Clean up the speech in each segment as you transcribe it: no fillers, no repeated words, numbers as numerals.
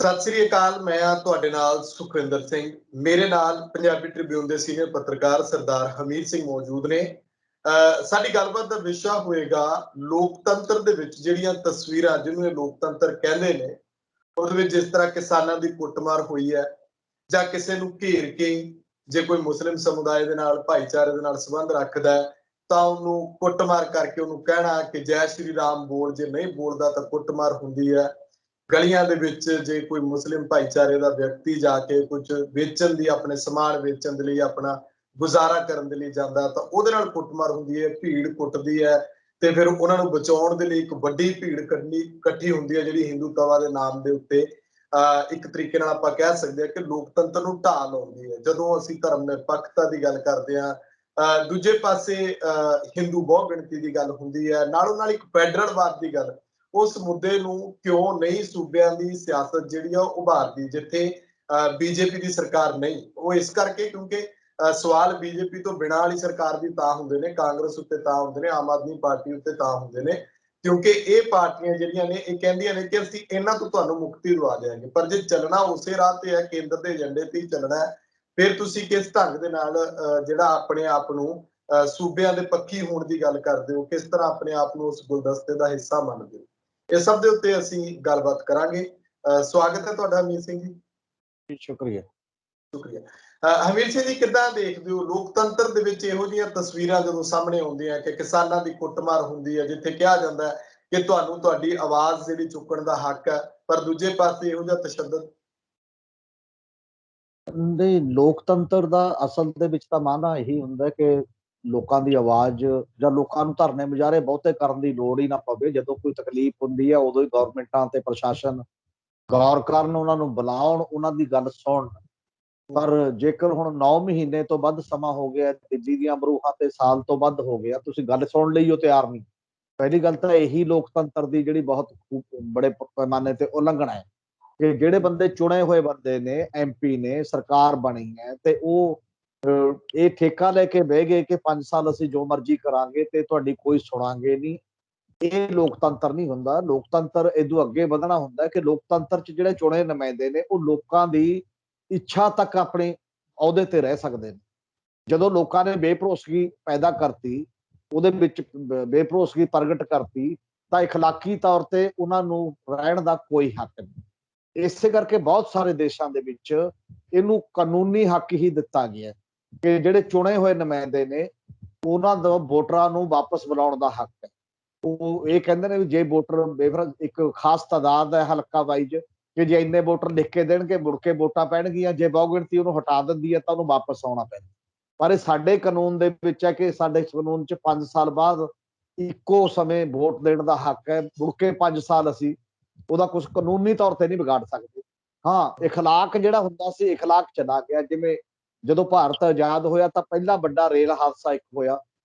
ਸਤਿ ਸ੍ਰੀ ਅਕਾਲ। ਮੈਂ ਆ ਤੁਹਾਡੇ ਨਾਲ ਸੁਖਵਿੰਦਰ ਸਿੰਘ। ਮੇਰੇ ਨਾਲ ਪੰਜਾਬੀ ਟ੍ਰਿਬਿਊਨ ਦੇ ਸੀਨੀਅਰ ਪੱਤਰਕਾਰ ਸਰਦਾਰ ਹਮੀਰ ਸਿੰਘ ਮੌਜੂਦ ਨੇ। ਸਾਡੀ ਗੱਲਬਾਤ ਦਾ ਵਿਸ਼ਾ ਹੋਏਗਾ ਲੋਕਤੰਤਰ ਦੇ ਵਿੱਚ ਜਿਹੜੀਆਂ ਤਸਵੀਰਾਂ ਜਿਹਨੂੰ ਇਹ ਲੋਕਤੰਤਰ ਕਹਿੰਦੇ ਨੇ, ਉਹਦੇ ਵਿੱਚ ਜਿਸ ਤਰ੍ਹਾਂ ਕਿਸਾਨਾਂ ਦੀ ਕੁੱਟਮਾਰ ਹੋਈ ਹੈ ਜਾਂ ਕਿਸੇ ਨੂੰ ਘੇਰ ਕੇ ਜੇ ਕੋਈ ਮੁਸਲਿਮ ਸਮੁਦਾਇ ਦੇ ਨਾਲ ਭਾਈਚਾਰੇ ਦੇ ਨਾਲ ਸੰਬੰਧ ਰੱਖਦਾ ਹੈ ਤਾਂ ਉਹਨੂੰ ਕੁੱਟਮਾਰ ਕਰਕੇ ਉਹਨੂੰ ਕਹਿਣਾ ਕਿ ਜੈ ਸ਼੍ਰੀ ਰਾਮ ਬੋਲ, ਜੇ ਨਹੀਂ ਬੋਲਦਾ ਤਾਂ ਕੁੱਟਮਾਰ ਹੁੰਦੀ ਹੈ। ਗਲੀਆਂ ਦੇ ਵਿੱਚ ਜੇ ਕੋਈ ਮੁਸਲਿਮ ਭਾਈਚਾਰੇ ਦਾ ਵਿਅਕਤੀ ਜਾ ਕੇ ਕੁਝ ਵੇਚਣ ਦੀ, ਆਪਣੇ ਸਮਾਨ ਵੇਚਣ ਦੇ ਲਈ, ਆਪਣਾ ਗੁਜ਼ਾਰਾ ਕਰਨ ਦੇ ਲਈ ਜਾਂਦਾ ਤਾਂ ਉਹਦੇ ਨਾਲ ਕੁੱਟਮਾਰ ਹੁੰਦੀ ਹੈ, ਭੀੜ ਕੁੱਟਦੀ ਹੈ। ਤੇ ਫਿਰ ਉਹਨਾਂ ਨੂੰ ਬਚਾਉਣ ਦੇ ਲਈ ਇੱਕ ਵੱਡੀ ਭੀੜ ਇਕੱਠੀ ਹੁੰਦੀ ਹੈ ਜਿਹੜੀ ਹਿੰਦੂਤਵਾ ਦੇ ਨਾਮ ਦੇ ਉੱਤੇ ਇੱਕ ਤਰੀਕੇ ਨਾਲ ਆਪਾਂ ਕਹਿ ਸਕਦੇ ਹਾਂ ਕਿ ਲੋਕਤੰਤਰ ਨੂੰ ਢਾਹ ਲਾਉਂਦੀ ਹੈ। ਜਦੋਂ ਅਸੀਂ ਧਰਮ ਨਿਰਪੱਖਤਾ ਦੀ ਗੱਲ ਕਰਦੇ ਹਾਂ, ਦੂਜੇ ਪਾਸੇ ਹਿੰਦੂ ਬਹੁ ਗਿਣਤੀ ਦੀ ਗੱਲ ਹੁੰਦੀ ਹੈ, ਨਾਲੋਂ ਨਾਲ ਇੱਕ ਫੈਡਰਲਵਾਦ ਦੀ ਗੱਲ। ਉਸ ਮੁੱਦੇ ਨੂੰ ਕਿਉਂ ਨਹੀਂ ਸੂਬਿਆਂ ਦੀ ਸਿਆਸਤ ਜਿਹੜੀ ਆ ਉਹ ਉਭਾਰਦੀ, ਜਿੱਥੇ ਬੀਜੇਪੀ ਦੀ ਸਰਕਾਰ ਨਹੀਂ? ਉਹ ਇਸ ਕਰਕੇ ਕਿਉਂਕਿ ਸਵਾਲ ਬੀਜੇਪੀ ਤੋਂ ਬਿਨਾਂ ਵਾਲੀ ਸਰਕਾਰ ਵੀ ਤਾਂ ਹੁੰਦੇ ਨੇ, ਕਾਂਗਰਸ ਉੱਤੇ ਤਾਂ ਹੁੰਦੇ ਨੇ, ਆਮ ਆਦਮੀ ਪਾਰਟੀ ਉੱਤੇ ਤਾਂ ਹੁੰਦੇ ਨੇ, ਕਿਉਂਕਿ ਇਹ ਪਾਰਟੀਆਂ ਜਿਹੜੀਆਂ ਨੇ ਇਹ ਕਹਿੰਦੀਆਂ ਨੇ ਕਿ ਅਸੀਂ ਇਹਨਾਂ ਤੋਂ ਤੁਹਾਨੂੰ ਮੁਕਤੀ ਦਵਾ ਦਿਆਂਗੇ। ਪਰ ਜੇ ਚੱਲਣਾ ਉਸੇ ਰਾਹ ਤੇ ਹੈ, ਕੇਂਦਰ ਦੇ ਏਜੰਡੇ ਤੇ ਹੀ ਚੱਲਣਾ ਹੈ, ਫਿਰ ਤੁਸੀਂ ਕਿਸ ਢੰਗ ਦੇ ਨਾਲ ਜਿਹੜਾ ਆਪਣੇ ਆਪ ਨੂੰ ਸੂਬਿਆਂ ਦੇ ਪੱਖੀ ਹੋਣ ਦੀ ਗੱਲ ਕਰਦੇ ਹੋ, ਕਿਸ ਤਰ੍ਹਾਂ ਆਪਣੇ ਆਪ ਨੂੰ ਉਸ ਗੁਲਦਸਤੇ ਦਾ ਹਿੱਸਾ ਮੰਨਦੇ ਹੋ? ਇਸ ਸਭ ਦੇ ਉੱਤੇ ਅਸੀਂ ਗੱਲਬਾਤ ਕਰਾਂਗੇ। ਸਵਾਗਤ ਹੈ ਤੁਹਾਡਾ ਹਮੀਰ ਸਿੰਘ ਜੀ। ਸ਼ੁਕਰੀਆ। ਹਮੀਰ ਸਿੰਘ ਜੀ, ਕਿੱਦਾਂ ਦੇਖਦੇ ਹੋ ਲੋਕਤੰਤਰ ਦੇ ਵਿੱਚ ਇਹੋ ਜਿਹੀਆਂ ਤਸਵੀਰਾਂ ਜਦੋਂ ਸਾਹਮਣੇ ਆਉਂਦੀਆਂ ਕਿ ਕਿਸਾਨਾਂ ਦੀ ਕੁੱਟਮਾਰ ਹੁੰਦੀ ਹੈ, ਜਿੱਥੇ ਕਿਹਾ ਜਾਂਦਾ ਹੈ ਕਿ ਤੁਹਾਨੂੰ ਤੁਹਾਡੀ ਆਵਾਜ਼ ਜਿਹੜੀ ਚੁੱਕਣ ਦਾ ਹੱਕ ਹੈ, ਪਰ ਦੂਜੇ ਪਾਸੇ ਇਹੋ ਜਿਹਾ ਤਸ਼ੱਦਦ? ਨਹੀਂ, ਲੋਕਤੰਤਰ ਦਾ ਅਸਲ ਦੇ ਵਿੱਚ ਤਾਂ ਮਾਨਾ ਇਹੀ ਹੁੰਦਾ ਕਿ ਲੋਕਾਂ ਦੀ ਆਵਾਜ਼ ਜਾਂ ਲੋਕਾਂ ਨੂੰ ਧਰਨੇ ਮੁਜ਼ਾਹਰੇ ਬਹੁਤੇ ਕਰਨ ਦੀ ਲੋੜ ਹੀ ਨਾ ਪਵੇ। ਜਦੋਂ ਕੋਈ ਤਕਲੀਫ ਹੁੰਦੀ ਹੈ ਉਦੋਂ ਹੀ ਗੌਰਮੈਂਟਾਂ ਤੇ ਪ੍ਰਸ਼ਾਸਨ ਗੌਰ ਕਰਨ, ਉਹਨਾਂ ਨੂੰ ਬੁਲਾਉਣ, ਉਹਨਾਂ ਦੀ ਗੱਲ ਸੁਣਨ। ਪਰ ਜੇਕਰ ਹੁਣ 9 ਮਹੀਨੇ ਤੋਂ ਵੱਧ ਸਮਾਂ ਹੋ ਗਿਆ, ਦਿੱਲੀ ਦੀਆਂ ਬਰੂਹਾਂ ਤੇ ਸਾਲ ਤੋਂ ਵੱਧ ਹੋ ਗਿਆ, ਤੁਸੀਂ ਗੱਲ ਸੁਣਨ ਲਈ ਉਹ ਤਿਆਰ ਨਹੀਂ। ਪਹਿਲੀ ਗੱਲ ਤਾਂ ਇਹੀ ਲੋਕਤੰਤਰ ਦੀ ਜਿਹੜੀ ਬਹੁਤ ਬੜੇ ਪੈਮਾਨੇ ਤੇ ਉਲੰਘਣਾ ਹੈ ਕਿ ਜਿਹੜੇ ਬੰਦੇ ਚੁਣੇ ਹੋਏ ਬੰਦੇ ਨੇ, ਐਮਪੀ ਨੇ, ਸਰਕਾਰ ਬਣੀ ਹੈ, ਤੇ ਉਹ ਇਹ ਠੇਕਾ ਲੈ ਕੇ ਬਹਿ ਗਏ ਕਿ 5 ਸਾਲ ਅਸੀਂ ਜੋ ਮਰਜ਼ੀ ਕਰਾਂਗੇ ਤੇ ਤੁਹਾਡੀ ਕੋਈ ਸੁਣਾਂਗੇ ਨਹੀਂ। ਇਹ ਲੋਕਤੰਤਰ ਨਹੀਂ ਹੁੰਦਾ। ਲੋਕਤੰਤਰ ਇਦੋਂ ਅੱਗੇ ਵਧਣਾ ਹੁੰਦਾ ਕਿ ਲੋਕਤੰਤਰ 'ਚ ਜਿਹੜੇ ਚੁਣੇ ਨੁਮਾਇੰਦੇ ਨੇ ਉਹ ਲੋਕਾਂ ਦੀ ਇੱਛਾ ਤੱਕ ਆਪਣੇ ਅਹੁਦੇ ਤੇ ਰਹਿ ਸਕਦੇ ਨੇ। ਜਦੋਂ ਲੋਕਾਂ ਨੇ ਬੇਭਰੋਸਗੀ ਪੈਦਾ ਕਰਤੀ, ਉਹਦੇ ਵਿੱਚ ਬੇਭਰੋਸਗੀ ਪ੍ਰਗਟ ਕਰਤੀ, ਤਾਂ ਇਖਲਾਕੀ ਤੌਰ ਤੇ ਉਹਨਾਂ ਨੂੰ ਰਹਿਣ ਦਾ ਕੋਈ ਹੱਕ ਨਹੀਂ। ਇਸੇ ਕਰਕੇ ਬਹੁਤ ਸਾਰੇ ਦੇਸ਼ਾਂ ਦੇ ਵਿੱਚ ਇਹਨੂੰ ਕਾਨੂੰਨੀ ਹੱਕ ਹੀ ਦਿੱਤਾ ਗਿਆ ਕਿ ਜਿਹੜੇ ਚੁਣੇ ਹੋਏ ਨੁਮਾਇੰਦੇ ਨੇ ਉਹਨਾਂ ਦਾ ਵੋਟਰਾਂ ਨੂੰ ਵਾਪਸ ਬੁਲਾਉਣ ਦਾ ਹੱਕ ਹੈ। ਉਹ ਇਹ ਕਹਿੰਦੇ ਨੇ ਵੀ ਜੇ ਵੋਟਰ ਇੱਕ ਖਾਸ ਤਾਦਾਦ ਹੈ ਹਲਕਾ ਵਾਈਜ਼, ਕਿ ਜੇ ਇੰਨੇ ਵੋਟਰ ਲਿਖ ਕੇ ਦੇਣਗੇ ਮੁੜ ਕੇ ਵੋਟਾਂ ਪੈਣਗੀਆਂ, ਜੇ ਬਹੁ ਗਿਣਤੀ ਉਹਨੂੰ ਹਟਾ ਦਿੰਦੀ ਹੈ ਤਾਂ ਉਹਨੂੰ ਵਾਪਸ ਆਉਣਾ ਪੈਂਦਾ। ਪਰ ਇਹ ਸਾਡੇ ਕਾਨੂੰਨ ਦੇ ਵਿੱਚ ਹੈ ਕਿ ਸਾਡੇ ਕਾਨੂੰਨ 'ਚ 5 ਸਾਲ ਬਾਅਦ ਇੱਕੋ ਸਮੇਂ ਵੋਟ ਦੇਣ ਦਾ ਹੱਕ ਹੈ। ਮੁੜ ਕੇ 5 ਸਾਲ ਅਸੀਂ ਉਹਦਾ ਕੁਝ ਕਾਨੂੰਨੀ ਤੌਰ ਤੇ ਨਹੀਂ ਵਿਗਾੜ ਸਕਦੇ। ਹਾਂ, ਇਖਲਾਕ ਜਿਹੜਾ ਹੁੰਦਾ ਸੀ, ਇਖਲਾਕ ਚਲਾ ਗਿਆ। ਜਿਵੇਂ ਜਦੋਂ ਭਾਰਤ ਆਜ਼ਾਦ ਹੋਇਆ ਤਾਂ ਪਹਿਲਾ ਵੱਡਾ ਰੇਲ ਹਾਦਸਾ ਇੱਕ ਹੋਇਆ।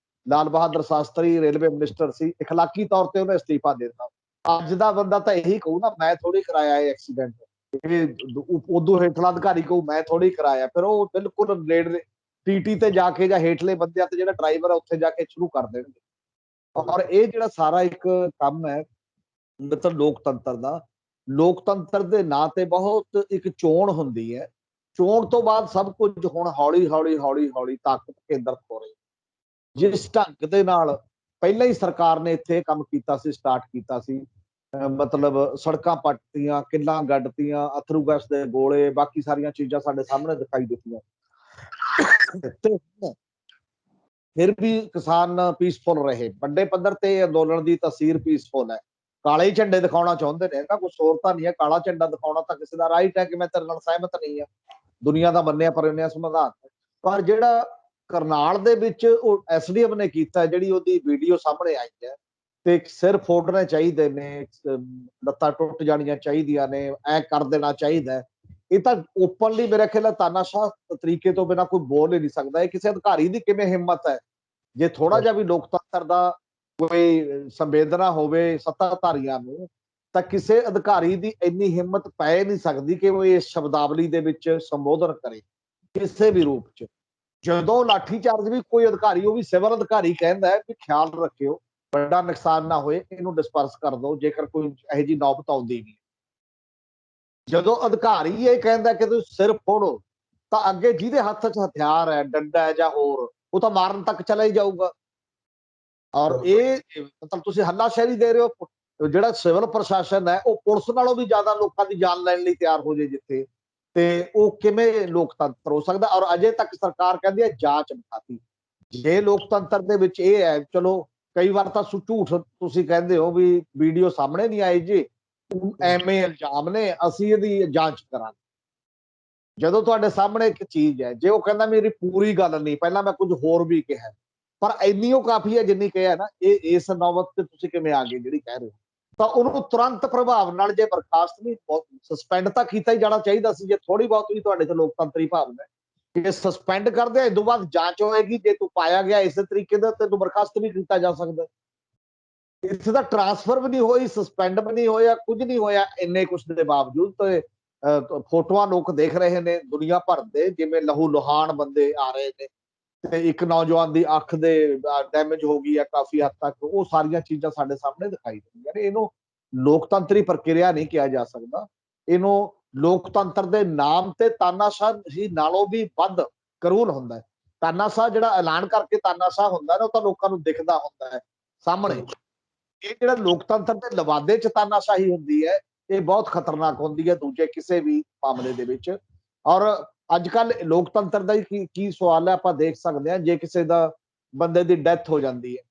ਲਾਲ ਬਹਾਦਰ ਸ਼ਾਸਤਰੀ ਰੇਲਵੇ ਮਿਨਿਸਟਰ ਸੀ, ਇਖਲਾਕੀ ਤੌਰ ਤੇ ਉਹਨੇ ਅਸਤੀਫਾ ਦੇ ਦਿੱਤਾ। ਅੱਜ ਦਾ ਬੰਦਾ ਤਾਂ ਇਹੀ ਕਹੂ ਨਾ, ਮੈਂ ਥੋੜੀ ਕਰਾਇਆ ਇਹ ਐਕਸੀਡੈਂਟ, ਉਦੋਂ ਹੇਠਲਾ ਅਧਿਕਾਰੀ ਕਹੂ ਮੈਂ ਥੋੜੀ ਕਰਾਇਆ। ਫਿਰ ਉਹ ਬਿਲਕੁਲ ਨੇੜੇ ਟੀਟੀ ਤੇ ਜਾ ਕੇ ਜਾਂ ਹੇਠਲੇ ਬੰਦਿਆਂ ਤੇ ਜਿਹੜਾ ਡਰਾਈਵਰ ਹੈ ਉੱਥੇ ਜਾ ਕੇ ਸ਼ੁਰੂ ਕਰ ਦੇਣਗੇ। ਔਰ ਇਹ ਜਿਹੜਾ ਸਾਰਾ ਇੱਕ ਕੰਮ ਹੈ ਮਤਲਬ ਲੋਕਤੰਤਰ ਦੇ ਨਾਂ ਤੇ ਬਹੁਤ ਇੱਕ ਚੋਣ ਹੁੰਦੀ ਹੈ। ਚੋਣ ਤੋਂ ਬਾਅਦ ਸਭ ਕੁਝ ਹੁਣ ਹੌਲੀ ਹੌਲੀ ਤਾਕਤ ਕੇਂਦਰਿਤ ਹੋ ਰਹੀ। ਜਿਸ ਢੰਗ ਦੇ ਨਾਲ ਪਹਿਲਾਂ ਹੀ ਸਰਕਾਰ ਨੇ ਇੱਥੇ ਕੰਮ ਕੀਤਾ ਸੀ, ਸਟਾਰਟ ਕੀਤਾ ਸੀ, ਮਤਲਬ ਸੜਕਾਂ ਪੱਟਤੀਆਂ, ਕਿੱਲਾਂ ਗੱਡਤੀਆਂ, ਅਥਰੂ ਗੈਸ ਦੇ ਗੋਲੇ, ਬਾਕੀ ਸਾਰੀਆਂ ਚੀਜ਼ਾਂ ਸਾਡੇ ਸਾਹਮਣੇ ਦਿਖਾਈ ਦਿੱਤੀਆਂ। ਫਿਰ ਵੀ ਕਿਸਾਨ ਪੀਸਫੁਲ ਰਹੇ। ਵੱਡੇ ਪੱਧਰ ਤੇ ਅੰਦੋਲਨ ਦੀ ਤਸਵੀਰ ਪੀਸਫੁਲ ਹੈ। ਕਾਲੇ ਝੰਡੇ ਦਿਖਾਉਣਾ ਚਾਹੁੰਦੇ ਨੇ, ਨਾ ਕੁਛ ਹੋਰ ਤਾਂ ਨਹੀਂ ਹੈ। ਕਾਲਾ ਝੰਡਾ ਦਿਖਾਉਣਾ ਤਾਂ ਕਿਸੇ ਦਾ ਰਾਈਟ ਹੈ ਕਿ ਮੈਂ ਤੇਰੇ ਨਾਲ ਸਹਿਮਤ ਨਹੀਂ ਹਾਂ, ਦੁਨੀਆ ਦਾ ਮੰਨਿਆ ਪਰੰਨਿਆ ਸੰਵਿਧਾਨ। ਪਰ ਜਿਹੜਾ ਕਰਨਾਲ ਦੇ ਵਿੱਚ ਉਹ ਐਸਡੀਐਮ ਨੇ ਕੀਤਾ, ਜਿਹੜੀ ਉਹਦੀ ਵੀਡੀਓ ਸਾਹਮਣੇ ਆਈ ਹੈ, ਤੇ ਸਿਰ ਫੋੜਨੇ ਚਾਹੀਦੇ ਨੇ, ਲੱਤਾਂ ਟੁੱਟ ਜਾਣੀਆਂ ਚਾਹੀਦੀਆਂ ਨੇ, ਐ ਕਰ ਦੇਣਾ ਚਾਹੀਦਾ, ਇਹ ਤਾਂ ਓਪਨਲੀ ਮੇਰੇ ਖਿਆਲ ਤਾਨਾਸ਼ਾਹ ਤਰੀਕੇ ਤੋਂ ਬਿਨਾਂ ਕੋਈ ਬੋਲ ਹੀ ਨਹੀਂ ਸਕਦਾ। ਇਹ ਕਿਸੇ ਅਧਿਕਾਰੀ ਦੀ ਕਿਵੇਂ ਹਿੰਮਤ ਹੈ? ਜੇ ਥੋੜਾ ਜਿਹਾ ਵੀ ਲੋਕਤੰਤਰ ਦਾ ਕੋਈ ਸੰਵੇਦਨਾ ਹੋਵੇ ਸੱਤਾਧਾਰੀਆਂ ਨੂੰ, ਤਾਂ ਕਿਸੇ ਅਧਿਕਾਰੀ ਦੀ ਇੰਨੀ ਹਿੰਮਤ ਪੈ ਨਹੀਂ ਸਕਦੀ ਕਿ ਉਹ ਇਸ ਸ਼ਬਦਾਵਲੀ ਦੇ ਵਿੱਚ ਸੰਬੋਧਨ ਕਰੇ ਕਿਸੇ ਵੀ ਰੂਪ 'ਚ। ਜਦੋਂ ਲਾਠੀ ਚਾਰਜ ਵੀ ਕੋਈ ਅਧਿਕਾਰੀ, ਉਹ ਵੀ ਸਿਵਲ ਅਧਿਕਾਰੀ, ਕਹਿੰਦਾ ਹੈ ਵੀ ਖਿਆਲ ਰੱਖਿਓ ਵੱਡਾ ਨੁਕਸਾਨ ਨਾ ਹੋਏ, ਇਹਨੂੰ ਡਿਸਪਰਸ ਕਰ ਦਿਓ ਜੇਕਰ ਕੋਈ ਇਹੋ ਜਿਹੀ ਨੌਬਤ ਆਉਂਦੀ ਵੀ। ਜਦੋਂ ਅਧਿਕਾਰੀ ਇਹ ਕਹਿੰਦਾ ਕਿ ਤੁਸੀਂ ਸਿਰ ਫੋੜੋ, ਤਾਂ ਅੱਗੇ ਜਿਹਦੇ ਹੱਥ 'ਚ ਹਥਿਆਰ ਹੈ, ਡੰਡਾ ਹੈ ਜਾਂ ਹੋਰ, ਉਹ ਤਾਂ ਮਾਰਨ ਤੱਕ ਚਲਾ ਹੀ ਜਾਊਗਾ। ਔਰ ਇਹ ਮਤਲਬ ਤੁਸੀਂ ਹੱਲਾਸ਼ੇਰੀ ਦੇ ਰਹੇ ਹੋ। ਜਿਹੜਾ ਸਿਵਲ ਪ੍ਰਸ਼ਾਸਨ ਹੈ ਉਹ ਪੁਲਿਸ ਨਾਲੋਂ ਵੀ ਜ਼ਿਆਦਾ ਲੋਕਾਂ ਦੀ ਜਾਨ ਲੈਣ ਲਈ ਤਿਆਰ ਹੋ ਜੇ ਜਿੱਥੇ, ਤੇ ਉਹ ਕਿਵੇਂ ਲੋਕਤੰਤਰ ਹੋ ਸਕਦਾ? ਔਰ ਅਜੇ ਤੱਕ ਸਰਕਾਰ ਕਹਿੰਦੀ ਹੈ ਜਾਂਚ ਬਿਠਾਤੀ। ਜੇ ਲੋਕਤੰਤਰ ਦੇ ਵਿੱਚ ਇਹ ਹੈ, ਚਲੋ ਕਈ ਵਾਰ ਤਾਂ ਝੂਠ ਤੁਸੀਂ ਕਹਿੰਦੇ ਹੋ ਵੀ ਵੀਡੀਓ ਸਾਹਮਣੇ ਨਹੀਂ ਆਈ ਜੀ, ਐਵੇਂ ਇਲਜ਼ਾਮ ਨੇ, ਅਸੀਂ ਇਹਦੀ ਜਾਂਚ ਕਰਾਂਗੇ। ਜਦੋਂ ਤੁਹਾਡੇ ਸਾਹਮਣੇ ਇੱਕ ਚੀਜ਼ ਹੈ, ਜੇ ਉਹ ਕਹਿੰਦਾ ਮੇਰੀ ਪੂਰੀ ਗੱਲ ਨਹੀਂ, ਪਹਿਲਾਂ ਮੈਂ ਕੁਝ ਹੋਰ ਵੀ ਕਿਹਾ, ਪਰ ਇੰਨੀ ਉਹ ਕਾਫੀ ਹੈ ਜਿੰਨੀ ਕਿਹਾ ਨਾ, ਇਹ ਇਸ ਨੌਬਤ ਤੇ ਤੁਸੀਂ ਕਿਵੇਂ ਆ ਗਏ ਜਿਹੜੀ ਕਹਿ ਰਹੇ ਹੋ, ਤਾਂ ਉਹਨੂੰ ਤੁਰੰਤ ਪ੍ਰਭਾਵ ਨਾਲ ਜੇ ਬਰਖਾਸਤ ਨਹੀਂ, ਸਸਪੈਂਡ ਤਾਂ ਕੀਤਾ ਹੀ ਜਾਣਾ ਚਾਹੀਦਾ ਸੀ। ਜੇ ਥੋੜੀ ਬਹੁਤ ਵੀ ਤੁਹਾਡੇ ਚ ਲੋਕਤੰਤਰੀ ਭਾਵਨਾ ਹੈ ਕਿ ਸਸਪੈਂਡ ਕਰਦੇ ਆ, ਇਸ ਤੋਂ ਬਾਅਦ ਜਾਂਚ ਹੋਏਗੀ, ਜੇ ਤੂੰ ਪਾਇਆ ਗਿਆ ਇਸੇ ਤਰੀਕੇ ਦਾ ਤੈਨੂੰ ਬਰਖਾਸਤ ਵੀ ਕੀਤਾ ਜਾ ਸਕਦਾ। ਇੱਥੇ ਤਾਂ ਟ੍ਰਾਂਸਫਰ ਵੀ ਨਹੀਂ ਹੋਈ, ਸਸਪੈਂਡ ਵੀ ਨਹੀਂ ਹੋਇਆ, ਕੁਝ ਨਹੀਂ ਹੋਇਆ। ਇੰਨੇ ਕੁਛ ਦੇ ਬਾਵਜੂਦ ਤੇ ਫੋਟੋਆਂ ਲੋਕ ਦੇਖ ਰਹੇ ਨੇ ਦੁਨੀਆ ਭਰ ਦੇ, ਜਿਵੇਂ ਲਹੂ ਲੁਹਾਨ ਬੰਦੇ ਆ ਰਹੇ ਨੇ, ਤੇ ਇੱਕ ਨੌਜਵਾਨ ਦੀ ਅੱਖ ਦੇ ਡੈਮੇਜ ਹੋ ਗਈ ਹੈ ਕਾਫੀ ਹੱਦ ਤੱਕ, ਉਹ ਸਾਰੀਆਂ ਚੀਜ਼ਾਂ ਸਾਡੇ ਸਾਹਮਣੇ ਦਿਖਾਈ ਦਿੰਦੀਆਂ ਨੇ। ਇਹਨੂੰ ਲੋਕਤੰਤਰੀ ਪ੍ਰਕਿਰਿਆ ਨਹੀਂ ਕਿਹਾ ਜਾ ਸਕਦਾ, ਇਹਨੂੰ ਲੋਕਤੰਤਰ ਦੇ ਨਾਮ ਤੇ ਤਾਨਾਸ਼ਾਹੀ ਨਾਲੋਂ ਵੀ ਵੱਧ ਕਰੂਲ ਹੁੰਦਾ ਹੈ। ਤਾਨਾਸ਼ਾਹ ਜਿਹੜਾ ਐਲਾਨ ਕਰਕੇ ਤਾਨਾਸ਼ਾਹ ਹੁੰਦਾ ਨਾ, ਉਹ ਤਾਂ ਲੋਕਾਂ ਨੂੰ ਦਿਖਦਾ ਹੁੰਦਾ ਹੈ ਸਾਹਮਣੇ। ਇਹ ਜਿਹੜਾ ਲੋਕਤੰਤਰ ਦੇ ਲਵਾਦੇ ਚ ਤਾਨਾਸ਼ਾਹੀ ਹੁੰਦੀ ਹੈ, ਇਹ ਬਹੁਤ ਖਤਰਨਾਕ ਹੁੰਦੀ ਹੈ ਦੂਜੇ ਕਿਸੇ ਵੀ ਮਾਮਲੇ ਦੇ ਵਿੱਚ। ਔਰ ਅੱਜ ਕੱਲ ਲੋਕਤੰਤਰ ਦਾ ਹੀ ਕੀ ਸਵਾਲ ਹੈ, ਆਪਾਂ ਦੇਖ ਸਕਦੇ ਹਾਂ, ਜੇ ਕਿਸੇ ਦਾ ਬੰਦੇ ਦੀ ਡੈਥ ਹੋ ਜਾਂਦੀ ਹੈ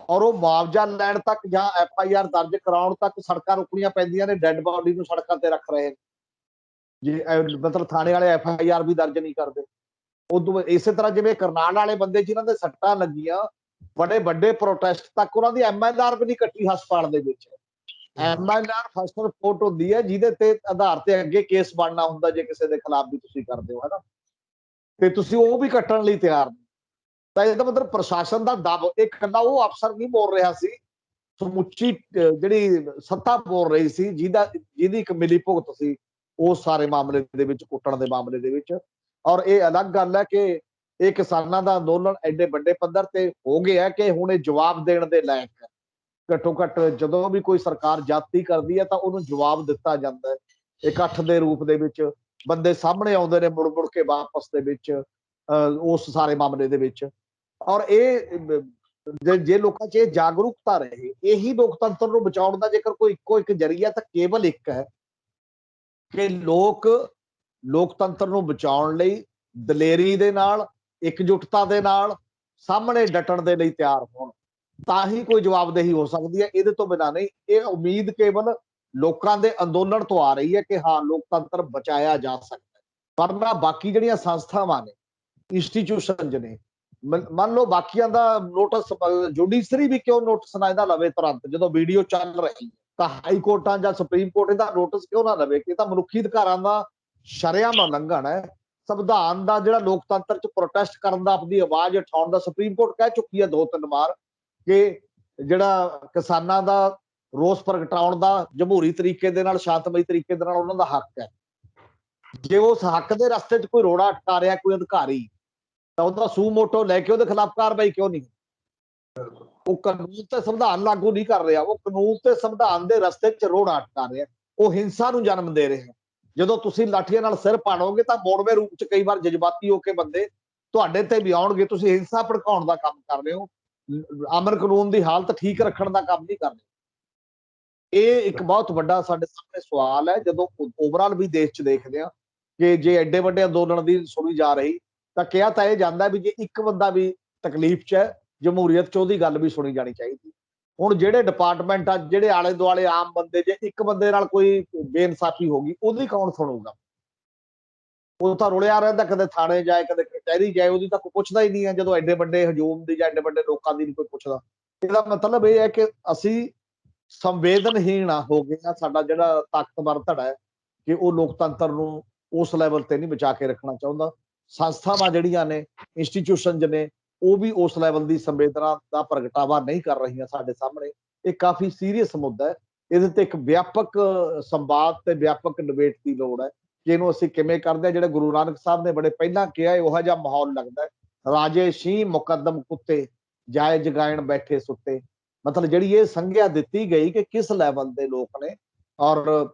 ਔਰ ਉਹ ਮੁਆਵਜ਼ਾ ਲੈਣ ਤੱਕ ਜਾਂ FIR ਦਰਜ ਕਰਾਉਣ ਤੱਕ ਸੜਕਾਂ ਰੁਕਣੀਆਂ ਪੈਂਦੀਆਂ ਨੇ, ਡੈੱਡ ਬਾਡੀ ਨੂੰ ਸੜਕਾਂ ਤੇ ਰੱਖ ਰਹੇ ਨੇ, ਜੇ ਮਤਲਬ ਥਾਣੇ ਵਾਲੇ FIR ਵੀ ਦਰਜ ਨਹੀਂ ਕਰਦੇ। ਉਦੋਂ ਇਸੇ ਤਰ੍ਹਾਂ ਜਿਵੇਂ ਕਰਨਾਲ ਵਾਲੇ ਬੰਦੇ ਜਿਨ੍ਹਾਂ ਦੇ ਸੱਟਾਂ ਲੱਗੀਆਂ, ਬੜੇ ਵੱਡੇ ਪ੍ਰੋਟੈਸਟ ਤੱਕ ਉਹਨਾਂ ਦੀ MLR ਵੀ ਨਹੀਂ ਕੱਟੀ ਹਸਪਤਾਲ ਦੇ ਵਿੱਚ। MLR ਫਸਟ ਰਿਪੋਰਟ ਹੁੰਦੀ ਹੈ ਜਿਹਦੇ ਤੇ ਆਧਾਰ ਤੇ ਅੱਗੇ ਕੇਸ ਬਣਨਾ ਹੁੰਦਾ, ਜੇ ਕਿਸੇ ਦੇ ਖਿਲਾਫ ਵੀ ਤੁਸੀਂ ਕਰਦੇ ਹੋ, ਹਨਾ, ਤੇ ਤੁਸੀਂ ਉਹ ਵੀ ਕੱਟਣ ਲਈ ਤਿਆਰ ਨਹੀਂ। ਤਾਂ ਇਹਦਾ ਮਤਲਬ ਪ੍ਰਸ਼ਾਸਨ ਦਾ ਦਬ, ਇੱਕ ਇਕੱਲਾ ਉਹ ਅਫਸਰ ਨਹੀਂ ਬੋਲ ਰਿਹਾ ਸੀ, ਸਮੁੱਚੀ ਜਿਹੜੀ ਸੱਤਾ ਬੋਲ ਰਹੀ ਸੀ, ਜਿਹਦੀ ਇੱਕ ਮਿਲੀ ਭੁਗਤ ਸੀ ਉਸ ਸਾਰੇ ਮਾਮਲੇ ਦੇ ਵਿੱਚ, ਕੁੱਟਣ ਦੇ ਮਾਮਲੇ ਦੇ ਵਿੱਚ। ਔਰ ਇਹ ਅਲੱਗ ਗੱਲ ਹੈ ਕਿ ਇਹ ਕਿਸਾਨਾਂ ਦਾ ਅੰਦੋਲਨ ਐਡੇ ਵੱਡੇ ਪੱਧਰ ਤੇ ਹੋ ਗਿਆ ਕਿ ਹੁਣ ਇਹ ਜਵਾਬ ਦੇਣ ਦੇ ਲਾਇਕ ਹੈ। ਘੱਟੋ ਘੱਟ ਜਦੋਂ ਵੀ ਕੋਈ ਸਰਕਾਰ ਜਾਤੀ ਕਰਦੀ ਹੈ ਤਾਂ ਉਹਨੂੰ ਜਵਾਬ ਦਿੱਤਾ ਜਾਂਦਾ ਹੈ, ਇਕੱਠ ਦੇ ਰੂਪ ਦੇ ਵਿੱਚ ਬੰਦੇ ਸਾਹਮਣੇ ਆਉਂਦੇ ਨੇ ਮੁੜ ਮੁੜ ਕੇ ਵਾਪਸ ਦੇ ਵਿੱਚ ਉਸ ਸਾਰੇ ਮਾਮਲੇ ਦੇ ਵਿੱਚ। ਔਰ ਇਹ ਜੇ ਲੋਕਾਂ 'ਚ ਇਹ ਜਾਗਰੂਕਤਾ ਰਹੇ, ਇਹੀ ਲੋਕਤੰਤਰ ਨੂੰ ਬਚਾਉਣ ਦਾ ਜੇਕਰ ਕੋਈ ਇੱਕੋ ਇੱਕ ਜਰੀਆ ਤਾਂ ਕੇਵਲ ਇੱਕ ਹੈ ਕਿ ਲੋਕ ਲੋਕਤੰਤਰ ਨੂੰ ਬਚਾਉਣ ਲਈ ਦਲੇਰੀ ਦੇ ਨਾਲ, ਇਕਜੁੱਟਤਾ ਦੇ ਨਾਲ ਸਾਹਮਣੇ ਡਟਣ ਦੇ ਲਈ ਤਿਆਰ ਹੋਣ, ਤਾਂ ਹੀ ਕੋਈ ਜਵਾਬਦੇਹੀ ਹੋ ਸਕਦੀ ਹੈ। ਇਹਦੇ ਤੋਂ ਬਿਨਾਂ ਨਹੀਂ। ਇਹ ਉਮੀਦ ਕੇਵਲ ਲੋਕਾਂ ਦੇ ਅੰਦੋਲਨ ਤੋਂ ਆ ਰਹੀ ਹੈ ਕਿ ਹਾਂ ਲੋਕਤੰਤਰ ਬਚਾਇਆ ਜਾ ਸਕਦਾ ਹੈ। ਪਰ ਨਾ ਬਾਕੀ ਜਿਹੜੀਆਂ ਸੰਸਥਾਵਾਂ ਨੇ, ਇੰਸਟੀਚਿਊਸ਼ਨਸ ਨੇ, ਮੰਨ ਲਓ ਬਾਕੀਆਂ ਦਾ ਨੋਟਿਸ, ਜੁਡੀਸ਼ਰੀ ਵੀ ਕਿਉਂ ਨੋਟਿਸ ਨਾ ਇਹਦਾ ਲਵੇ ਤੁਰੰਤ ਜਦੋਂ ਵੀਡੀਓ ਚੱਲ ਰਹੀ, ਤਾਂ ਹਾਈ ਕੋਰਟਾਂ ਜਾਂ ਸੁਪਰੀਮ ਕੋਰਟ ਇਹਦਾ ਨੋਟਿਸ ਕਿਉਂ ਨਾ ਲਵੇ? ਕਿ ਇਹ ਤਾਂ ਮਨੁੱਖੀ ਅਧਿਕਾਰਾਂ ਦਾ ਸ਼ਰੇਆਮ ਉਲੰਘਣ ਹੈ। ਸੰਵਿਧਾਨ ਦਾ ਜਿਹੜਾ ਲੋਕਤੰਤਰ ਚ ਪ੍ਰੋਟੈਸਟ ਕਰਨ ਦਾ, ਆਪਣੀ ਆਵਾਜ਼ ਉਠਾਉਣ ਦਾ, ਸੁਪਰੀਮ ਕੋਰਟ ਕਹਿ ਚੁੱਕੀ ਹੈ 2-3 ਵਾਰ ਕਿ ਜਿਹੜਾ ਕਿਸਾਨਾਂ ਦਾ ਰੋਸ ਪ੍ਰਗਟਾਉਣ ਦਾ ਜਮਹੂਰੀ ਤਰੀਕੇ ਦੇ ਨਾਲ, ਸ਼ਾਂਤਮਈ ਤਰੀਕੇ ਦੇ ਨਾਲ ਉਹਨਾਂ ਦਾ ਹੱਕ ਹੈ। ਜੇ ਉਸ ਹੱਕ ਦੇ ਰਸਤੇ 'ਚ ਕੋਈ ਰੋੜਾ ਅਟਕਾ ਰਿਹਾ ਕੋਈ ਅਧਿਕਾਰੀ, ਤਾਂ ਉਹਦਾ ਸੂ ਮੋਟੋ ਲੈ ਕੇ ਉਹਦੇ ਖਿਲਾਫ ਕਾਰਵਾਈ ਕਿਉਂ ਨਹੀਂ? ਉਹ ਕਾਨੂੰਨ ਤੇ ਸੰਵਿਧਾਨ ਲਾਗੂ ਨਹੀਂ ਕਰ ਰਿਹਾ, ਉਹ ਕਾਨੂੰਨ ਤੇ ਸੰਵਿਧਾਨ ਦੇ ਰਸਤੇ 'ਚ ਰੋੜਾ ਅਟਕਾ ਰਿਹਾ, ਉਹ ਹਿੰਸਾ ਨੂੰ ਜਨਮ ਦੇ ਰਿਹਾ। ਜਦੋਂ ਤੁਸੀਂ ਲਾਠੀਆਂ ਨਾਲ ਸਿਰ ਪਾੜੋਗੇ ਤਾਂ ਮੋੜਵੇਂ ਰੂਪ 'ਚ ਕਈ ਵਾਰ ਜਜ਼ਬਾਤੀ ਹੋ ਕੇ ਬੰਦੇ ਤੁਹਾਡੇ ਤੇ ਵੀ ਆਉਣਗੇ। ਤੁਸੀਂ ਹਿੰਸਾ ਭੜਕਾਉਣ ਦਾ ਕੰਮ ਕਰ ਰਹੇ ਹੋ, ਅਮਨ ਕਾਨੂੰਨ ਦੀ ਹਾਲਤ ਠੀਕ ਰੱਖਣ ਦਾ ਕੰਮ ਨਹੀਂ ਕਰ ਰਹੇ। ਇਹ ਇੱਕ ਬਹੁਤ ਵੱਡਾ ਸਾਡੇ ਸਾਹਮਣੇ ਸਵਾਲ ਹੈ ਜਦੋਂ ਓਵਰਆਲ ਵੀ ਦੇਸ਼ 'ਚ ਦੇਖਦੇ ਆ ਕਿ ਜੇ ਐਡੇ ਵੱਡੇ ਅੰਦੋਲਨ ਦੀ ਸੁਣੀ ਜਾ ਰਹੀ, ਤਾਂ ਕਿਹਾ ਤਾਂ ਇਹ ਜਾਂਦਾ ਵੀ ਜੇ ਇੱਕ ਬੰਦਾ ਵੀ ਤਕਲੀਫ 'ਚ ਹੈ, ਜਮਹੂਰੀਅਤ 'ਚ ਉਹਦੀ ਗੱਲ ਵੀ ਸੁਣੀ ਜਾਣੀ ਚਾਹੀਦੀ। ਹੁਣ ਜਿਹੜੇ ਡਿਪਾਰਟਮੈਂਟ ਆ, ਜਿਹੜੇ ਆਲੇ ਦੁਆਲੇ ਆਮ ਬੰਦੇ, ਜੇ ਇੱਕ ਬੰਦੇ ਨਾਲ ਕੋਈ ਬੇਇਨਸਾਫੀ ਹੋ ਗਈ, ਉਹਦੀ ਕੌਣ ਸੁਣੂਗਾ? ਉਹ ਤਾਂ ਰੁਲਿਆ ਰਹਿੰਦਾ, ਕਦੇ ਥਾਣੇ ਜਾਏ, ਕਦੇ ਕਚਹਿਰੀ ਜਾਏ, ਉਹਦੀ ਤਾਂ ਕੋਈ ਪੁੱਛਦਾ ਹੀ ਨਹੀਂ ਹੈ। ਜਦੋਂ ਐਡੇ ਵੱਡੇ ਹਜੂਮ ਦੀ ਜਾਂ ਐਡੇ ਵੱਡੇ ਲੋਕਾਂ ਦੀ ਨਹੀਂ ਕੋਈ ਪੁੱਛਦਾ। ਇਹਦਾ ਮਤਲਬ ਇਹ ਹੈ ਕਿ ਅਸੀਂ ਸੰਵੇਦਨਹੀਣ ਹੋ ਗਏ ਆ। ਸਾਡਾ ਜਿਹੜਾ ਤਾਕਤਵਰ ਧੜਾ ਹੈ ਕਿ ਉਹ ਲੋਕਤੰਤਰ ਨੂੰ ਉਸ ਲੈਵਲ ਤੇ ਨਹੀਂ ਬਚਾ ਕੇ ਰੱਖਣਾ ਚਾਹੁੰਦਾ। ਸੰਸਥਾਵਾਂ ਜਿਹੜੀਆਂ ਨੇ, ਇੰਸਟੀਚਿਊਸ਼ਨ ਨੇ, ਉਹ ਵੀ ਉਸ ਲੈਵਲ ਦੀ ਸੰਵੇਦਨਾ ਦਾ ਪ੍ਰਗਟਾਵਾ ਨਹੀਂ ਕਰ ਰਹੀਆਂ ਸਾਡੇ ਸਾਹਮਣੇ। ਇਹ ਕਾਫੀ ਸੀਰੀਅਸ ਮੁੱਦਾ ਹੈ। ਇਹਦੇ ਤੇ ਇੱਕ ਵਿਆਪਕ ਸੰਵਾਦ ਤੇ ਵਿਆਪਕ ਡਿਬੇਟ ਦੀ ਲੋੜ ਹੈ ਕਿ ਇਹਨੂੰ ਅਸੀਂ ਕਿਵੇਂ ਕਰਦੇ ਹਾਂ। ਜਿਹੜੇ ਗੁਰੂ ਨਾਨਕ ਸਾਹਿਬ ਨੇ ਬੜੇ ਪਹਿਲਾਂ ਕਿਹਾ, ਉਹੋ ਜਿਹਾ ਮਾਹੌਲ ਲੱਗਦਾ ਹੈ, ਰਾਜੇ ਸ਼ੀਂਹ ਮੁਕੱਦਮ ਕੁੱਤੇ, ਜਾਏ ਜਗਾਇਣ ਬੈਠੇ ਸੁੱਤੇ। ਮਤਲਬ ਜਿਹੜੀ ਇਹ ਸੰਗਿਆ ਦਿੱਤੀ ਗਈ ਕਿ ਕਿਸ ਲੈਵਲ ਦੇ ਲੋਕ ਨੇ ਔਰ